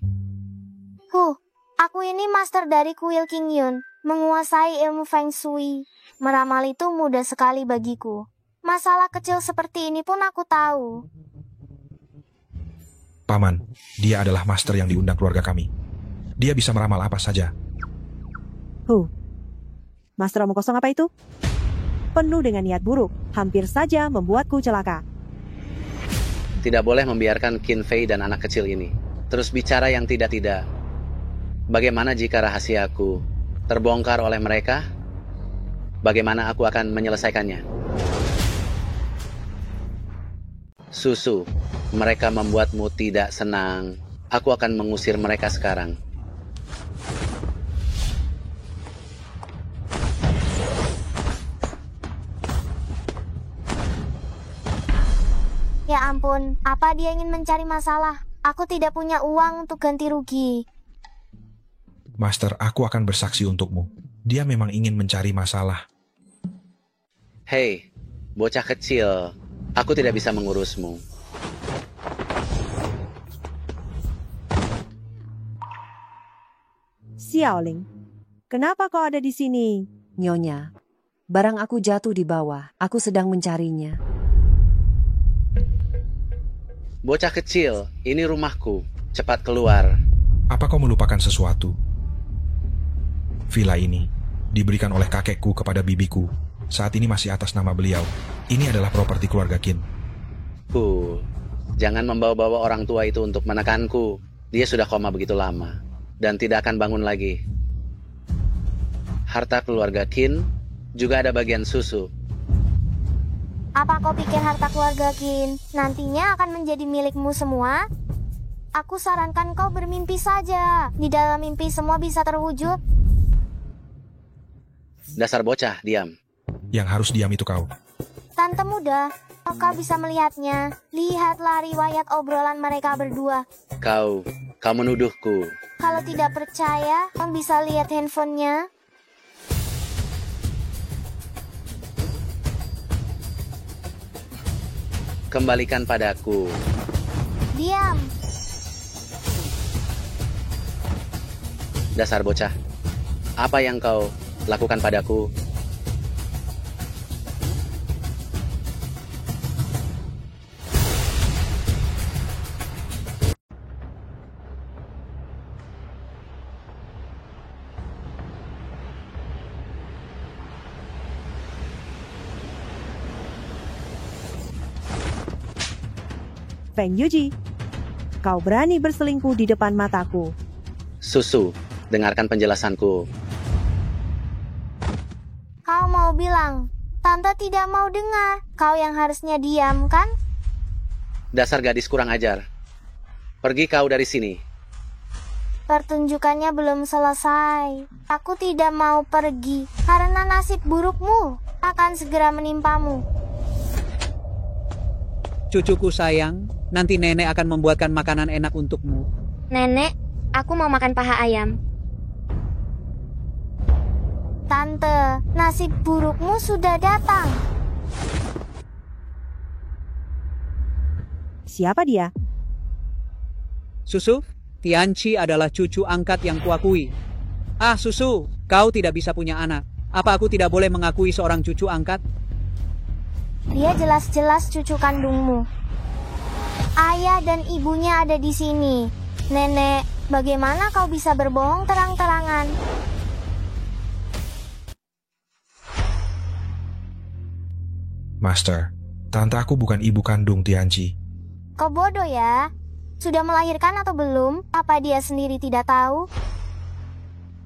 Aku ini master dari kuil King Yun, menguasai ilmu Feng Shui. Meramal itu mudah sekali bagiku. Masalah kecil seperti ini pun aku tahu. Paman, dia adalah master yang diundang keluarga kami. Dia bisa meramal apa saja. Master omong kosong apa itu? Penuh dengan niat buruk, hampir saja membuatku celaka. Tidak boleh membiarkan Qin Fei dan anak kecil ini terus bicara yang tidak-tidak. Bagaimana jika rahasiaku terbongkar oleh mereka? Bagaimana aku akan menyelesaikannya? Susu, mereka membuatmu tidak senang. Aku akan mengusir mereka sekarang. Ya ampun, apa dia ingin mencari masalah? Aku tidak punya uang untuk ganti rugi. Master, aku akan bersaksi untukmu. Dia memang ingin mencari masalah. Hei, bocah kecil, aku tidak bisa mengurusmu. Xiaoling, kenapa kau ada di sini? Nyonya, barang aku jatuh di bawah. Aku sedang mencarinya. Bocah kecil, ini rumahku. Cepat keluar. Apa kau melupakan sesuatu? Villa ini diberikan oleh kakekku kepada bibiku. Saat ini masih atas nama beliau. Ini adalah properti keluarga Qin. Jangan membawa-bawa orang tua itu untuk menekanku. Dia sudah koma begitu lama dan tidak akan bangun lagi. Harta keluarga Qin juga ada bagian susu. Apa kau pikir harta keluarga Qin nantinya akan menjadi milikmu semua? Aku sarankan kau bermimpi saja. Di dalam mimpi semua bisa terwujud. Dasar bocah, diam. Yang harus diam itu kau. Tante muda, kau bisa melihatnya. Lihatlah riwayat obrolan mereka berdua. Kau menuduhku. Kalau tidak percaya, kau bisa lihat handphonenya. Kembalikan padaku. Diam. Dasar bocah. Apa yang kau lakukan padaku? Feng Yuji, kau berani berselingkuh di depan mataku. Susu, dengarkan penjelasanku. Kau mau bilang, Tante tidak mau dengar. Kau yang harusnya diam, kan? Dasar gadis kurang ajar. Pergi kau dari sini. Pertunjukannya belum selesai. Aku tidak mau pergi, karena nasib burukmu akan segera menimpamu. Cucuku sayang, nanti nenek akan membuatkan makanan enak untukmu. Nenek, aku mau makan paha ayam. Tante, nasib burukmu sudah datang. Siapa dia? Susu, Tianqi adalah cucu angkat yang kuakui. Ah, Susu, kau tidak bisa punya anak. Apa aku tidak boleh mengakui seorang cucu angkat? Dia jelas-jelas cucu kandungmu. Ayah dan ibunya ada di sini. Nenek, bagaimana kau bisa berbohong terang-terangan? Master, tante aku bukan ibu kandung Tianqi. Kau bodoh ya? Sudah melahirkan atau belum? Apa dia sendiri tidak tahu?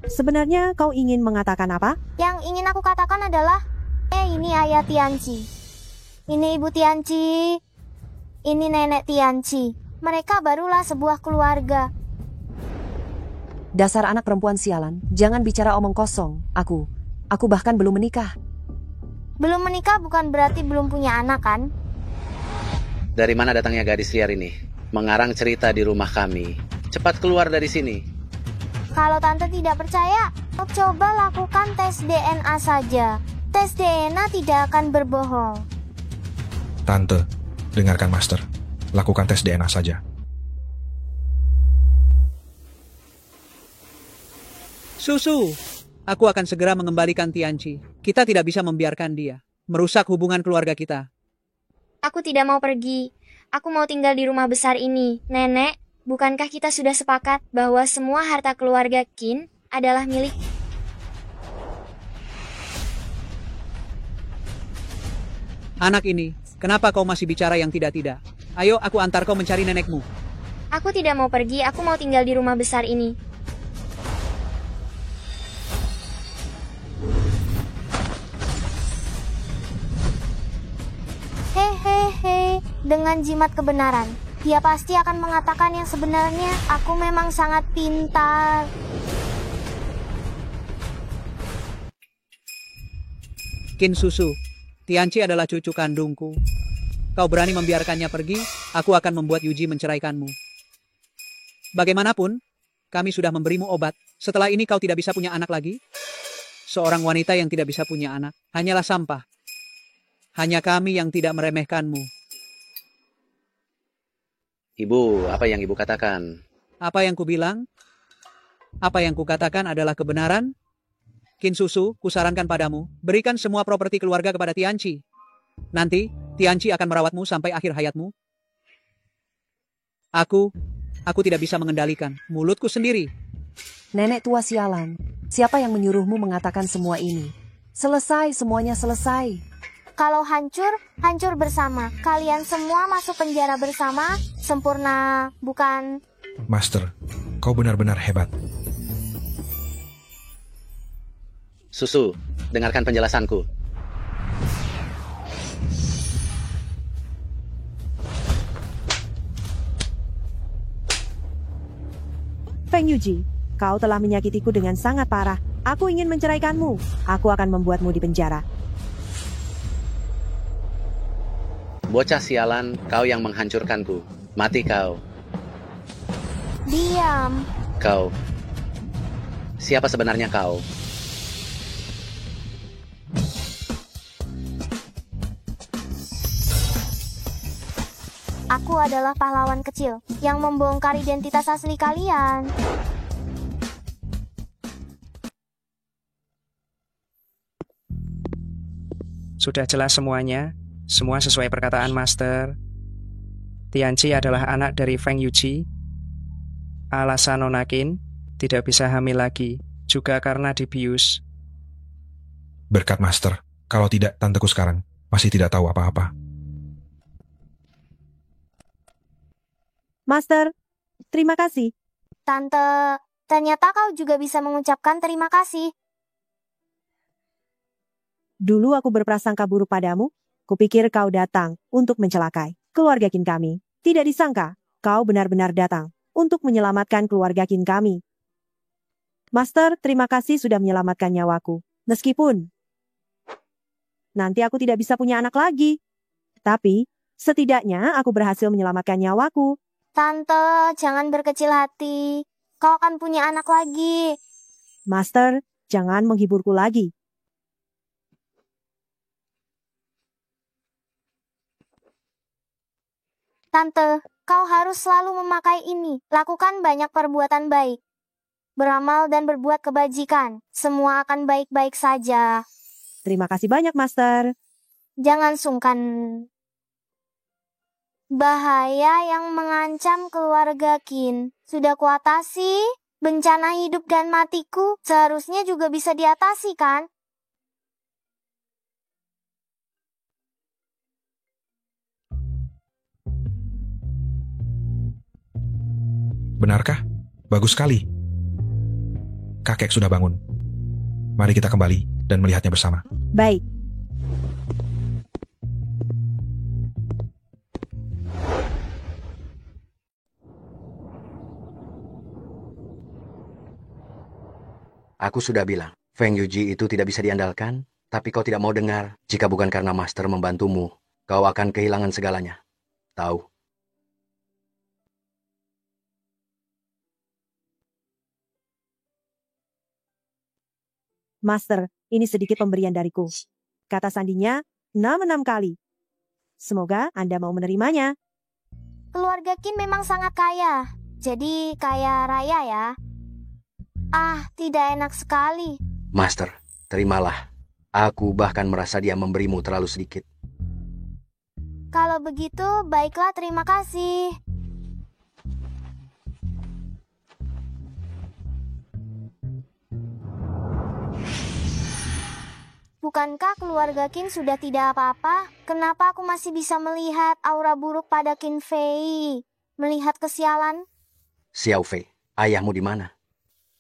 Sebenarnya kau ingin mengatakan apa? Yang ingin aku katakan adalah, ini ayah Tianqi. Ini ibu Tianqi. Ini nenek Tianqi. Mereka barulah sebuah keluarga. Dasar anak perempuan sialan, jangan bicara omong kosong. Aku bahkan belum menikah. Belum menikah bukan berarti belum punya anak, kan? Dari mana datangnya gadis liar ini? Mengarang cerita di rumah kami. Cepat keluar dari sini. Kalau tante tidak percaya, coba lakukan tes DNA saja. Tes DNA tidak akan berbohong. Tante, dengarkan Master. Lakukan tes DNA saja. Susu, aku akan segera mengembalikan Tianqi. Kita tidak bisa membiarkan dia merusak hubungan keluarga kita. Aku tidak mau pergi. Aku mau tinggal di rumah besar ini. Nenek, bukankah kita sudah sepakat bahwa semua harta keluarga Qin adalah milik? Anak ini, kenapa kau masih bicara yang tidak-tidak? Ayo, aku antar kau mencari nenekmu. Aku tidak mau pergi, aku mau tinggal di rumah besar ini. Hehehe, dengan jimat kebenaran, dia pasti akan mengatakan yang sebenarnya. Aku memang sangat pintar. Qin Susu, Tianqi adalah cucu kandungku. Kau berani membiarkannya pergi, aku akan membuat Yuji menceraikanmu. Bagaimanapun, kami sudah memberimu obat. Setelah ini kau tidak bisa punya anak lagi. Seorang wanita yang tidak bisa punya anak, hanyalah sampah. Hanya kami yang tidak meremehkanmu. Ibu, apa yang ibu katakan? Apa yang kubilang? Apa yang kukatakan adalah kebenaran? Qin Susu, kusarankan padamu, berikan semua properti keluarga kepada Tianqi. Nanti, Tianqi akan merawatmu sampai akhir hayatmu. Aku tidak bisa mengendalikan mulutku sendiri. Nenek tua sialan, siapa yang menyuruhmu mengatakan semua ini? Selesai, semuanya selesai. Kalau hancur, hancur bersama. Kalian semua masuk penjara bersama, sempurna, bukan? Master, kau benar-benar hebat. Susu, dengarkan penjelasanku. Feng Yuji, kau telah menyakitiku dengan sangat parah. Aku ingin menceraikanmu. Aku akan membuatmu di penjara. Bocah sialan, kau yang menghancurkanku. Mati kau. Diam. Kau. Siapa sebenarnya kau? Aku adalah pahlawan kecil yang membongkar identitas asli kalian. Sudah jelas semuanya. Semua sesuai perkataan Master. Tianqi adalah anak dari Feng Yuji. Alasan Nona Qin tidak bisa hamil lagi, juga karena dibius. Berkat Master, kalau tidak tanteku sekarang masih tidak tahu apa-apa. Master, terima kasih. Tante, ternyata kau juga bisa mengucapkan terima kasih. Dulu aku berprasangka buruk padamu. Kupikir kau datang untuk mencelakai keluarga Qin kami. Tidak disangka, kau benar-benar datang untuk menyelamatkan keluarga Qin kami. Master, terima kasih sudah menyelamatkan nyawaku. Meskipun nanti aku tidak bisa punya anak lagi. Tapi, setidaknya aku berhasil menyelamatkan nyawaku. Tante, jangan berkecil hati. Kau akan punya anak lagi. Master, jangan menghiburku lagi. Tante, kau harus selalu memakai ini. Lakukan banyak perbuatan baik. Beramal dan berbuat kebajikan. Semua akan baik-baik saja. Terima kasih banyak, Master. Jangan sungkan. Bahaya yang mengancam keluarga Qin sudah kuatasi. Bencana hidup dan matiku seharusnya juga bisa diatasi, kan? Benarkah? Bagus sekali. Kakek sudah bangun. Mari kita kembali dan melihatnya bersama. Baik. Aku sudah bilang, Feng Yuji itu tidak bisa diandalkan, tapi kau tidak mau dengar. Jika bukan karena Master membantumu, kau akan kehilangan segalanya. Tahu? Master, ini sedikit pemberian dariku. Kata sandinya, 6 kali. Semoga Anda mau menerimanya. Keluarga Qin memang sangat kaya. Jadi kaya raya ya. Ah, tidak enak sekali. Master, terimalah. Aku bahkan merasa dia memberimu terlalu sedikit. Kalau begitu, baiklah, terima kasih. Bukankah keluarga Qin sudah tidak apa-apa? Kenapa aku masih bisa melihat aura buruk pada Qin Fei? Melihat kesialan? Xiao Fei, ayahmu di mana?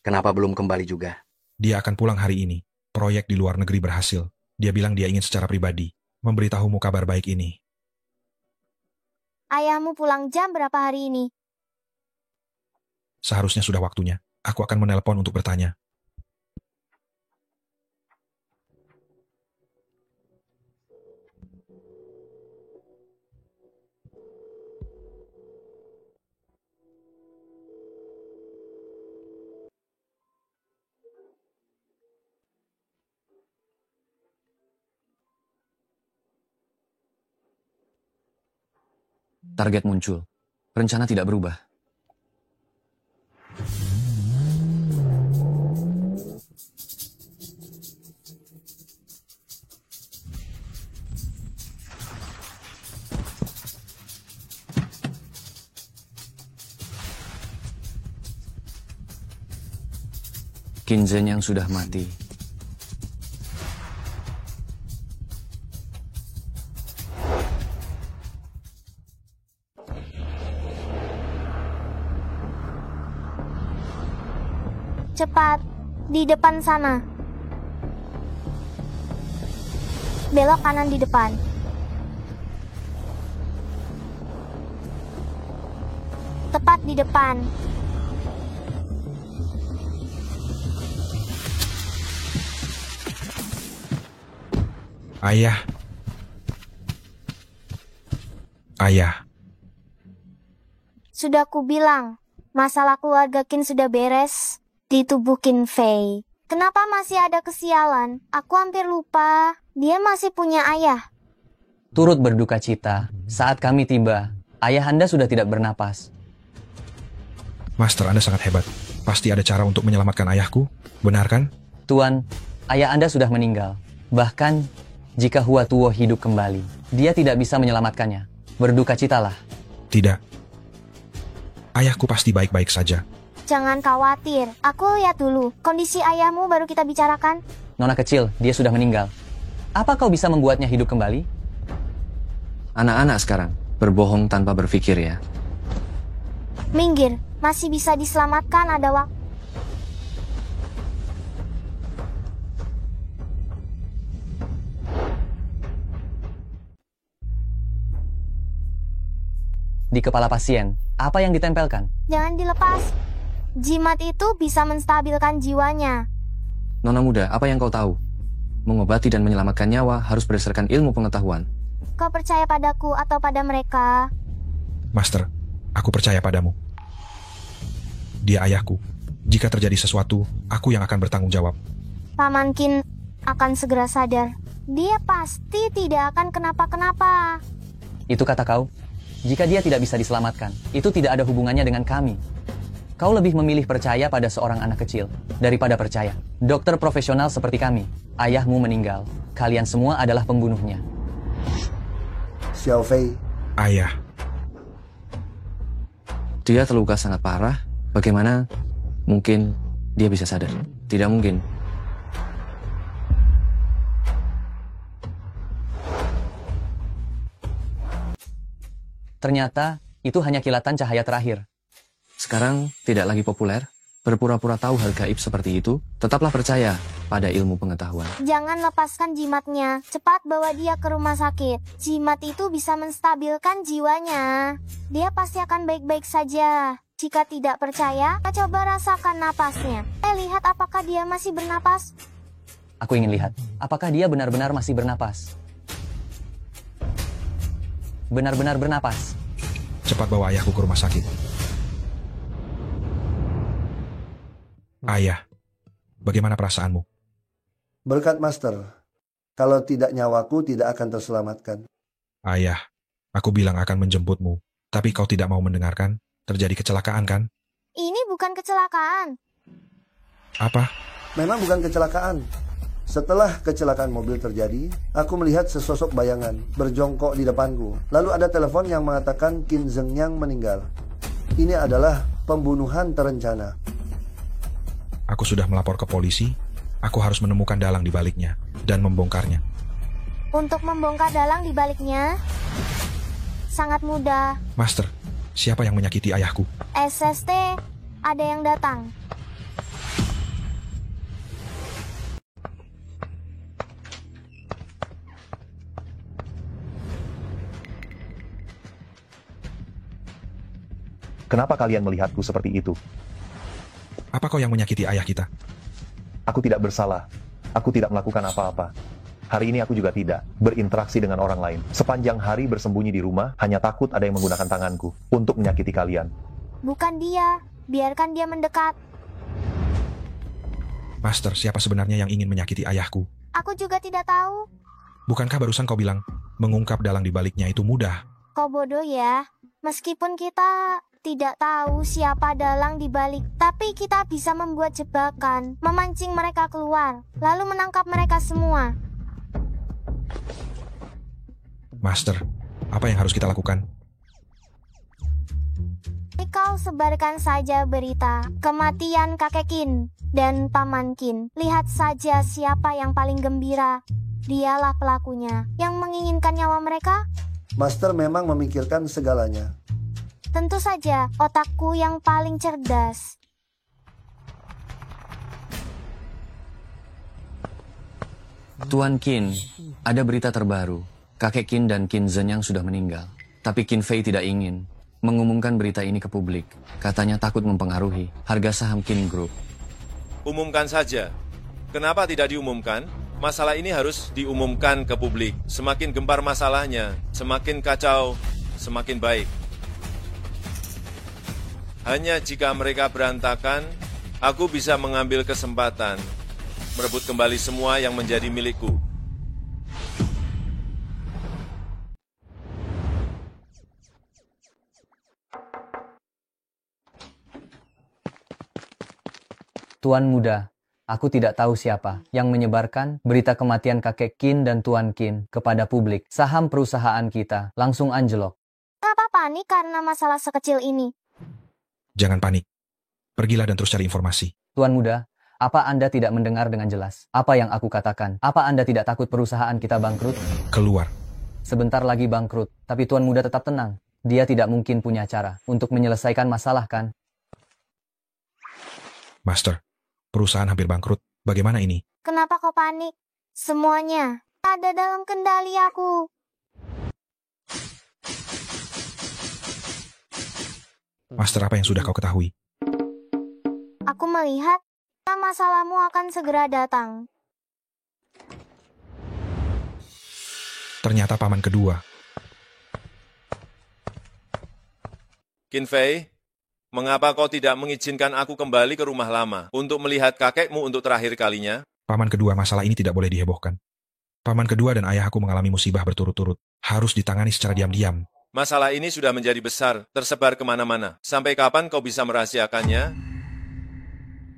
Kenapa belum kembali juga? Dia akan pulang hari ini. Proyek di luar negeri berhasil. Dia bilang dia ingin secara pribadi memberitahumu kabar baik ini. Ayahmu pulang jam berapa hari ini? Seharusnya sudah waktunya. Aku akan menelpon untuk bertanya. Target muncul. Rencana tidak berubah. Qin Zhen yang sudah mati. Cepat, di depan sana. Belok kanan di depan. Tepat di depan. Ayah. Ayah. Sudah kubilang, masalah keluarga Qin sudah beres. Di tubuh Qin Fei. Kenapa masih ada kesialan? Aku hampir lupa. Dia masih punya ayah. Turut berduka cita. Saat kami tiba, ayah Anda sudah tidak bernapas. Master, Anda sangat hebat. Pasti ada cara untuk menyelamatkan ayahku. Benar kan? Tuan, ayah Anda sudah meninggal. Bahkan, jika Hua Tuo hidup kembali, dia tidak bisa menyelamatkannya. Berduka citalah. Tidak. Ayahku pasti baik-baik saja. Jangan khawatir, aku lihat dulu. Kondisi ayahmu baru kita bicarakan. Nona kecil, dia sudah meninggal. Apa kau bisa membuatnya hidup kembali? Anak-anak sekarang, berbohong tanpa berpikir ya. Minggir, masih bisa diselamatkan, ada waktu. Di kepala pasien, apa yang ditempelkan? Jangan dilepas. Jimat itu bisa menstabilkan jiwanya. Nona muda, apa yang kau tahu? Mengobati dan menyelamatkan nyawa harus berdasarkan ilmu pengetahuan. Kau percaya padaku atau pada mereka? Master, aku percaya padamu. Dia ayahku. Jika terjadi sesuatu, aku yang akan bertanggung jawab. Paman Qin akan segera sadar. Dia pasti tidak akan kenapa-kenapa. Itu kata kau? Jika dia tidak bisa diselamatkan, itu tidak ada hubungannya dengan kami. Kau lebih memilih percaya pada seorang anak kecil daripada percaya dokter profesional seperti kami. Ayahmu meninggal. Kalian semua adalah pembunuhnya. Xiao Fei. Ayah. Dia terluka sangat parah. Bagaimana mungkin dia bisa sadar? Tidak mungkin. Ternyata, itu hanya kilatan cahaya terakhir. Sekarang tidak lagi populer. Berpura-pura tahu hal gaib seperti itu, tetaplah percaya pada ilmu pengetahuan. Jangan lepaskan jimatnya. Cepat bawa dia ke rumah sakit. Jimat itu bisa menstabilkan jiwanya. Dia pasti akan baik-baik saja. Jika tidak percaya, coba rasakan napasnya. Lihat apakah dia masih bernapas. Aku ingin lihat, apakah dia benar-benar masih bernapas. Benar-benar bernapas. Cepat bawa ayahku ke rumah sakit. Ayah, bagaimana perasaanmu? Berkat Master, kalau tidak nyawaku tidak akan terselamatkan. Ayah, aku bilang akan menjemputmu, tapi kau tidak mau mendengarkan. Terjadi kecelakaan kan? Ini bukan kecelakaan. Apa? Memang bukan kecelakaan. Setelah kecelakaan mobil terjadi, aku melihat sesosok bayangan berjongkok di depanku. Lalu ada telepon yang mengatakan Qin Zhengyang meninggal. Ini adalah pembunuhan terencana. Aku sudah melapor ke polisi. Aku harus menemukan dalang di baliknya dan membongkarnya. Untuk membongkar dalang di baliknya, sangat mudah. Master, siapa yang menyakiti ayahku? SST, ada yang datang. Kenapa kalian melihatku seperti itu? Apa kau yang menyakiti ayah kita? Aku tidak bersalah. Aku tidak melakukan apa-apa. Hari ini aku juga tidak berinteraksi dengan orang lain. Sepanjang hari bersembunyi di rumah, hanya takut ada yang menggunakan tanganku untuk menyakiti kalian. Bukan dia. Biarkan dia mendekat. Master, siapa sebenarnya yang ingin menyakiti ayahku? Aku juga tidak tahu. Bukankah barusan kau bilang, mengungkap dalang di baliknya itu mudah? Kau bodoh ya. Meskipun kita tidak tahu siapa dalang di balik, tapi kita bisa membuat jebakan, memancing mereka keluar, lalu menangkap mereka semua. Master, apa yang harus kita lakukan? Kau sebarkan saja berita kematian kakek Qin dan paman Qin. Lihat saja siapa yang paling gembira. Dialah pelakunya yang menginginkan nyawa mereka. Master memang memikirkan segalanya. Tentu saja, otakku yang paling cerdas. Tuan Qin, ada berita terbaru. Kakek Qin dan Qin Zhengyang sudah meninggal. Tapi Qin Fei tidak ingin mengumumkan berita ini ke publik. Katanya takut mempengaruhi harga saham Qin Group. Umumkan saja. Kenapa tidak diumumkan? Masalah ini harus diumumkan ke publik. Semakin gempar masalahnya, semakin kacau, semakin baik. Hanya jika mereka berantakan, aku bisa mengambil kesempatan merebut kembali semua yang menjadi milikku. Tuan muda, aku tidak tahu siapa yang menyebarkan berita kematian kakek Qin dan Tuan Qin kepada publik. Saham perusahaan kita langsung anjlok. Kenapa panik karena masalah sekecil ini? Jangan panik. Pergilah dan terus cari informasi. Tuan muda, apa Anda tidak mendengar dengan jelas apa yang aku katakan? Apa Anda tidak takut perusahaan kita bangkrut? Keluar. Sebentar lagi bangkrut, tapi Tuan muda tetap tenang. Dia tidak mungkin punya cara untuk menyelesaikan masalah, kan? Master, perusahaan hampir bangkrut. Bagaimana ini? Kenapa kau panik? Semuanya ada dalam kendali aku. Master, apa yang sudah kau ketahui? Aku melihat masalahmu akan segera datang. Ternyata paman kedua. Qin Fei, mengapa kau tidak mengizinkan aku kembali ke rumah lama untuk melihat kakekmu untuk terakhir kalinya? Paman kedua, masalah ini tidak boleh dihebohkan. Paman kedua dan ayahku mengalami musibah berturut-turut. Harus ditangani secara diam-diam. Masalah ini sudah menjadi besar, tersebar kemana-mana. Sampai kapan kau bisa merahasiakannya?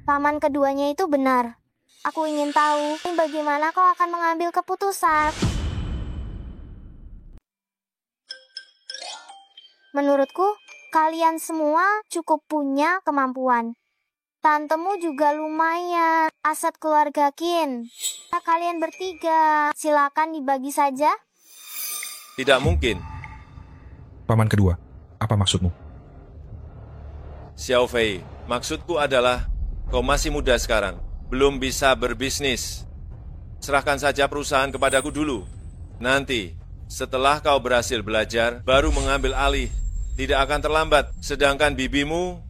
Paman keduanya itu benar. Aku ingin tahu bagaimana kau akan mengambil keputusan. Menurutku, kalian semua cukup punya kemampuan. Tantemu juga lumayan, aset keluarga Qin. Kalian bertiga, silakan dibagi saja. Tidak mungkin. Paman kedua, apa maksudmu? Xiao Fei, maksudku adalah kau masih muda sekarang, belum bisa berbisnis. Serahkan saja perusahaan kepadaku dulu. Nanti, setelah kau berhasil belajar, baru mengambil alih. Tidak akan terlambat, sedangkan bibimu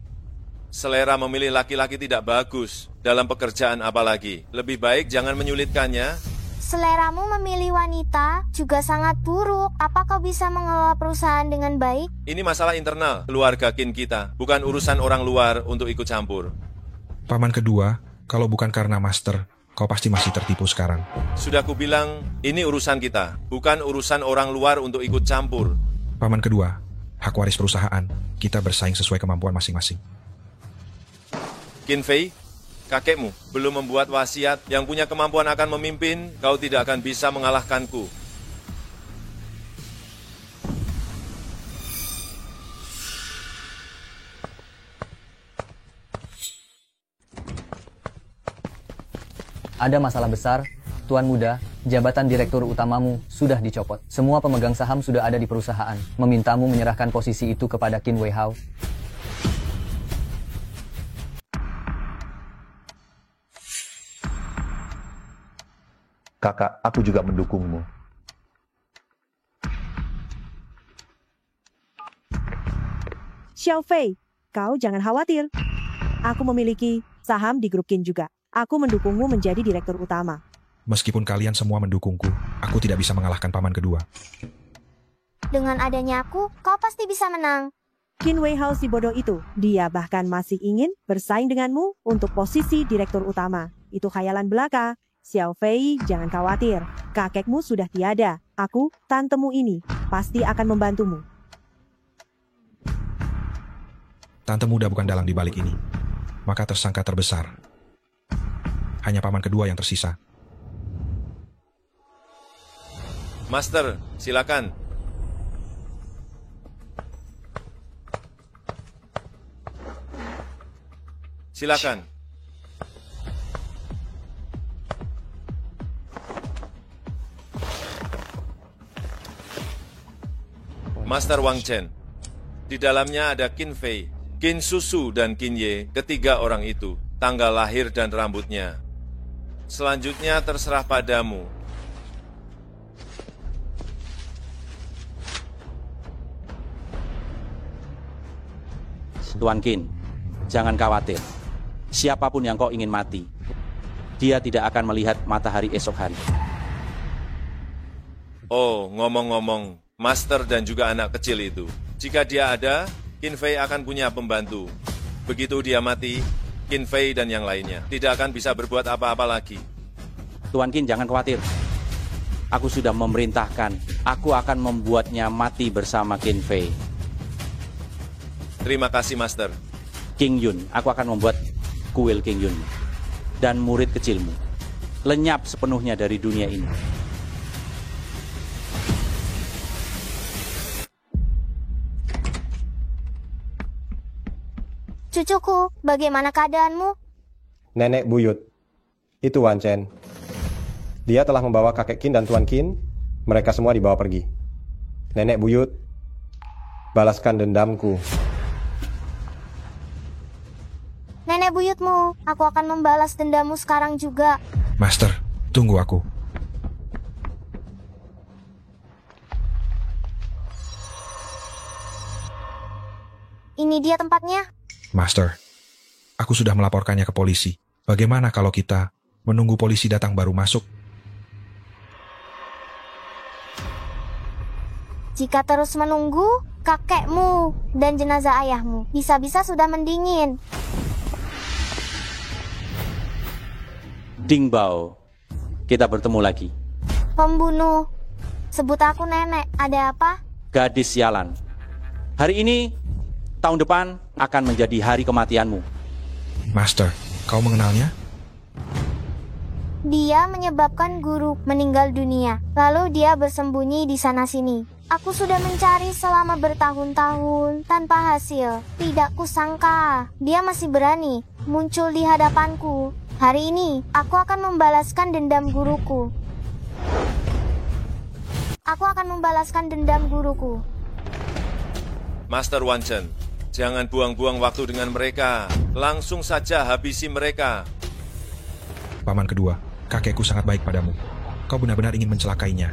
selera memilih laki-laki tidak bagus dalam pekerjaan apalagi. Lebih baik jangan menyulitkannya. Seleramu memilih wanita juga sangat buruk. Apa kau bisa mengelola perusahaan dengan baik? Ini masalah internal keluarga Qin kita, bukan urusan orang luar untuk ikut campur. Paman kedua, kalau bukan karena Master, kau pasti masih tertipu sekarang. Sudah kubilang, ini urusan kita, bukan urusan orang luar untuk ikut campur. Paman kedua, hak waris perusahaan, kita bersaing sesuai kemampuan masing-masing. Qin Fei, kakekmu belum membuat wasiat yang punya kemampuan akan memimpin, kau tidak akan bisa mengalahkanku. Ada masalah besar, Tuan Muda, jabatan direktur utamamu sudah dicopot. Semua pemegang saham sudah ada di perusahaan. Memintamu menyerahkan posisi itu kepada Qin Weihao. Kakak, aku juga mendukungmu. Xiao Fei, kau jangan khawatir. Aku memiliki saham di grup Qin juga. Aku mendukungmu menjadi direktur utama. Meskipun kalian semua mendukungku, aku tidak bisa mengalahkan paman kedua. Dengan adanya aku, kau pasti bisa menang. Qin Weihao si bodoh itu, dia bahkan masih ingin bersaing denganmu untuk posisi direktur utama. Itu khayalan belaka. Xiao Fei, jangan khawatir. Kakekmu sudah tiada. Aku, tantemu ini, pasti akan membantumu. Tante muda bukan dalang di balik ini. Maka tersangka terbesar hanya paman kedua yang tersisa. Master, silakan. Silakan. Master Wang Chen. Di dalamnya ada Qin Fei, Qin Susu, dan Qin Ye, ketiga orang itu, tanggal lahir dan rambutnya. Selanjutnya terserah padamu. Tuan Qin, jangan khawatir. Siapapun yang kau ingin mati, dia tidak akan melihat matahari esok hari. Oh, ngomong-ngomong, Master dan juga anak kecil itu. Jika dia ada, Qin Fei akan punya pembantu. Begitu dia mati, Qin Fei dan yang lainnya tidak akan bisa berbuat apa-apa lagi. Tuan Qin, jangan khawatir. Aku sudah memerintahkan, aku akan membuatnya mati bersama Qin Fei. Terima kasih, Master. King Yun, aku akan membuat kuil King Yun. Dan murid kecilmu. Lenyap sepenuhnya dari dunia ini. Cucuku, bagaimana keadaanmu? Nenek buyut. Itu Wan Chen. Dia telah membawa kakek Qin dan Tuan Qin. Mereka semua dibawa pergi. Nenek buyut, balaskan dendamku. Nenek buyutmu, aku akan membalas dendammu sekarang juga. Master, tunggu aku. Ini dia tempatnya. Master, aku sudah melaporkannya ke polisi. Bagaimana kalau kita menunggu polisi datang baru masuk? Jika terus menunggu, kakekmu dan jenazah ayahmu bisa-bisa sudah mendingin. Dingbao, kita bertemu lagi. Pembunuh, sebut aku nenek, ada apa? Gadis sialan. Hari ini, tahun depan akan menjadi hari kematianmu. Master, kau mengenalnya? Dia menyebabkan guru meninggal dunia, lalu dia bersembunyi di sana-sini. Aku sudah mencari selama bertahun-tahun tanpa hasil. Tidak kusangka, dia masih berani muncul di hadapanku. Hari ini, aku akan membalaskan dendam guruku. Aku akan membalaskan dendam guruku. Master Wan Chen, jangan buang-buang waktu dengan mereka. Langsung saja habisi mereka. Paman kedua, kakekku sangat baik padamu. Kau benar-benar ingin mencelakainya.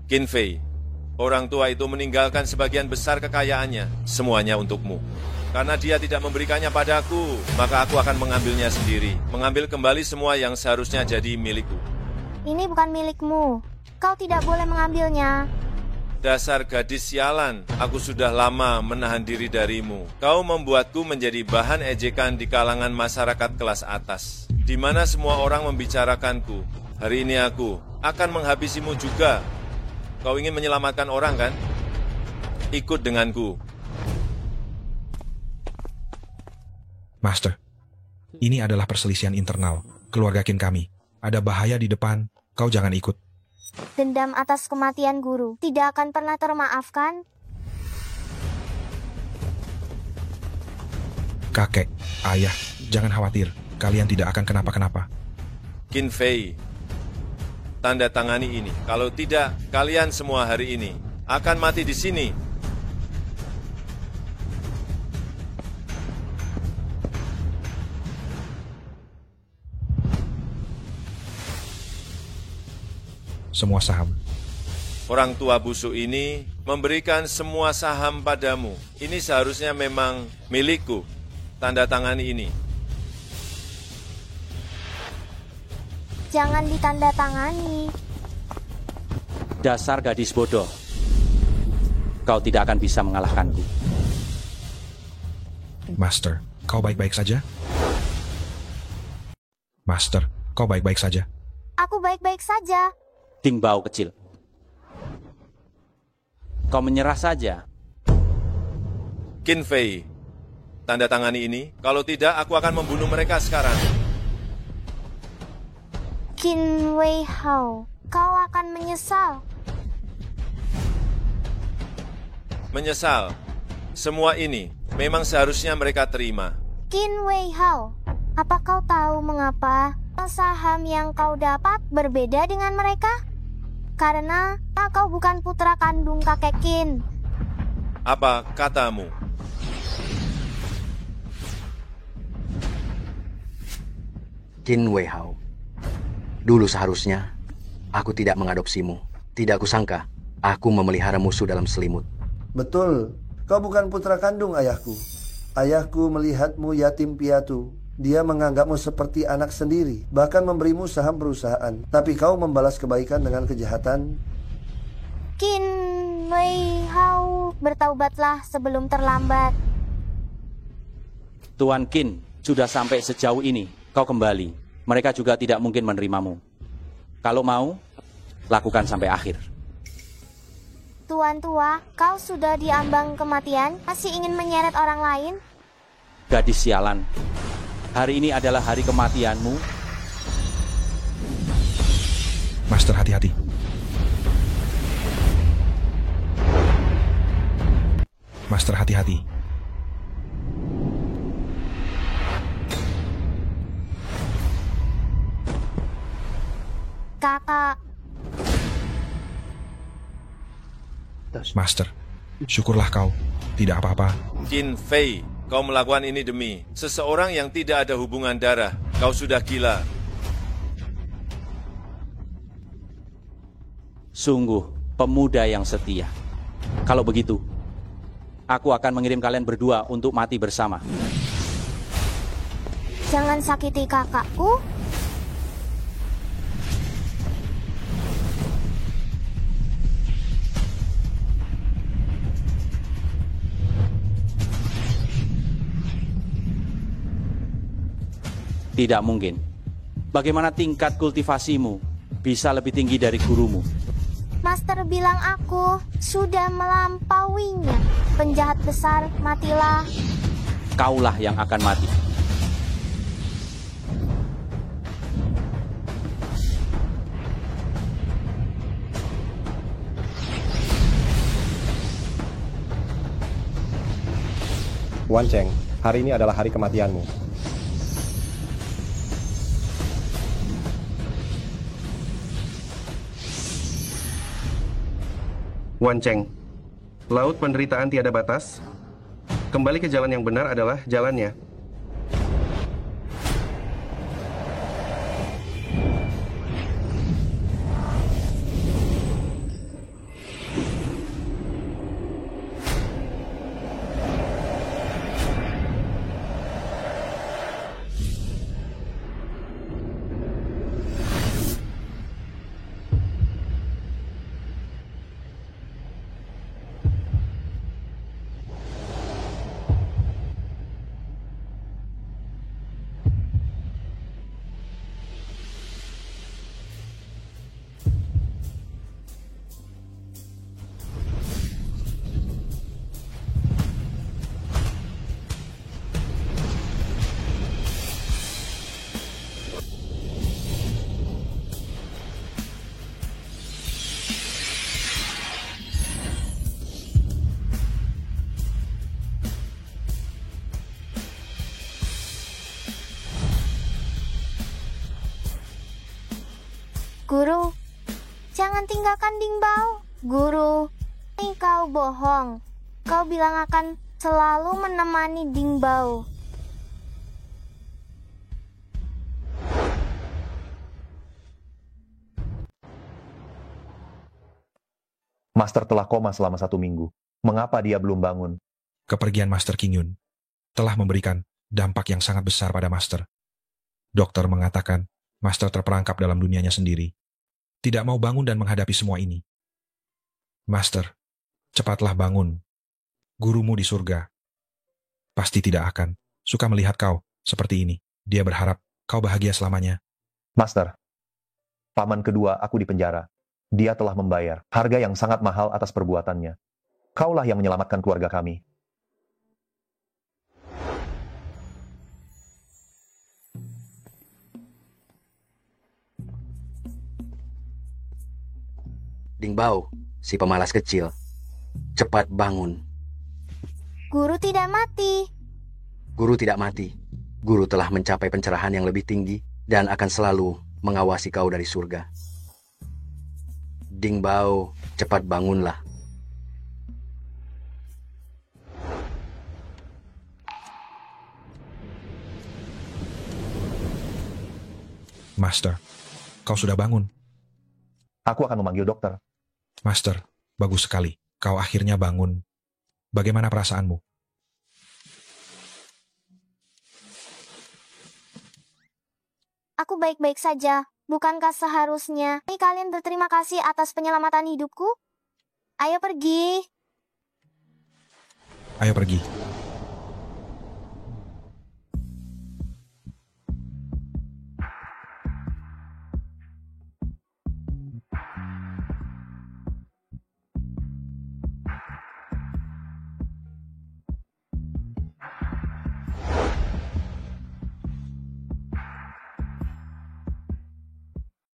Qin Fei, orang tua itu meninggalkan sebagian besar kekayaannya, semuanya untukmu. Karena dia tidak memberikannya padaku, maka aku akan mengambilnya sendiri. Mengambil kembali semua yang seharusnya jadi milikku. Ini bukan milikmu. Kau tidak boleh mengambilnya. Dasar gadis sialan, aku sudah lama menahan diri darimu. Kau membuatku menjadi bahan ejekan di kalangan masyarakat kelas atas, di mana semua orang membicarakanku. Hari ini aku akan menghabisimu juga. Kau ingin menyelamatkan orang, kan? Ikut denganku. Master, ini adalah perselisihan internal keluarga Qin kami. Ada bahaya di depan, kau jangan ikut. Dendam atas kematian guru tidak akan pernah termaafkan. Kakek, ayah, jangan khawatir. Kalian tidak akan kenapa-kenapa. Qin Fei, tanda tangani ini. Kalau tidak, kalian semua hari ini akan mati di sini. Semua saham. Orang tua busuk ini memberikan semua saham padamu. Ini seharusnya memang milikku. Tanda tangani ini. Jangan ditandatangani. Dasar gadis bodoh. Kau tidak akan bisa mengalahkanku. Master, kau baik-baik saja? Master, kau baik-baik saja? Aku baik-baik saja. Dingbao kecil. Kau menyerah saja. Qin Fei, tanda tangani ini. Kalau tidak, aku akan membunuh mereka sekarang. Qin Wei Hao, kau akan menyesal. Menyesal. Semua ini memang seharusnya mereka terima. Qin Wei Hao, apa kau tahu mengapa saham yang kau dapat berbeda dengan mereka? Karena kau bukan putra kandung kakek Qin. Apa katamu? Qin Wei Hao, dulu seharusnya aku tidak mengadopsimu. Tidak kusangka aku memelihara musuh dalam selimut. Betul, kau bukan putra kandung ayahku. Ayahku melihatmu yatim piatu. Dia menganggapmu seperti anak sendiri, bahkan memberimu saham perusahaan. Tapi kau membalas kebaikan dengan kejahatan. Qin Wei Hao, bertaubatlah sebelum terlambat. Tuan Qin, sudah sampai sejauh ini, kau kembali. Mereka juga tidak mungkin menerimamu. Kalau mau, lakukan sampai akhir. Tuan tua, kau sudah diambang kematian, masih ingin menyeret orang lain? Gadis sialan. Hari ini adalah hari kematianmu. Master, hati-hati. Master, hati-hati. Kakak. Master, syukurlah kau. Tidak apa-apa. Qin Fei, kau melakukan ini demi seseorang yang tidak ada hubungan darah. Kau sudah gila. Sungguh, pemuda yang setia. Kalau begitu, aku akan mengirim kalian berdua untuk mati bersama. Jangan sakiti kakakku. Tidak mungkin. Bagaimana tingkat kultivasimu bisa lebih tinggi dari gurumu? Master bilang aku sudah melampauinya. Penjahat besar, matilah. Kaulah yang akan mati. Wan Cheng, hari ini adalah hari kematianmu. Wan Cheng, laut penderitaan tiada batas. Kembali ke jalan yang benar adalah jalannya. Guru, jangan tinggalkan Dingbao. Guru, ini kau bohong. Kau bilang akan selalu menemani Dingbao. Master telah koma selama 1 minggu. Mengapa dia belum bangun? Kepergian Master King Yun telah memberikan dampak yang sangat besar pada Master. Dokter mengatakan Master terperangkap dalam dunianya sendiri. Tidak mau bangun dan menghadapi semua ini. Master, cepatlah bangun. Gurumu di surga pasti tidak akan suka melihat kau seperti ini. Dia berharap kau bahagia selamanya. Master, paman kedua aku di penjara. Dia telah membayar harga yang sangat mahal atas perbuatannya. Kaulah yang menyelamatkan keluarga kami. Dingbao, si pemalas kecil. Cepat bangun. Guru tidak mati. Guru tidak mati. Guru telah mencapai pencerahan yang lebih tinggi dan akan selalu mengawasi kau dari surga. Dingbao, cepat bangunlah. Master, kau sudah bangun. Aku akan memanggil dokter. Master, bagus sekali. Kau akhirnya bangun. Bagaimana perasaanmu? Aku baik-baik saja. Bukankah seharusnya kalian berterima kasih atas penyelamatan hidupku? Ayo pergi. Ayo pergi.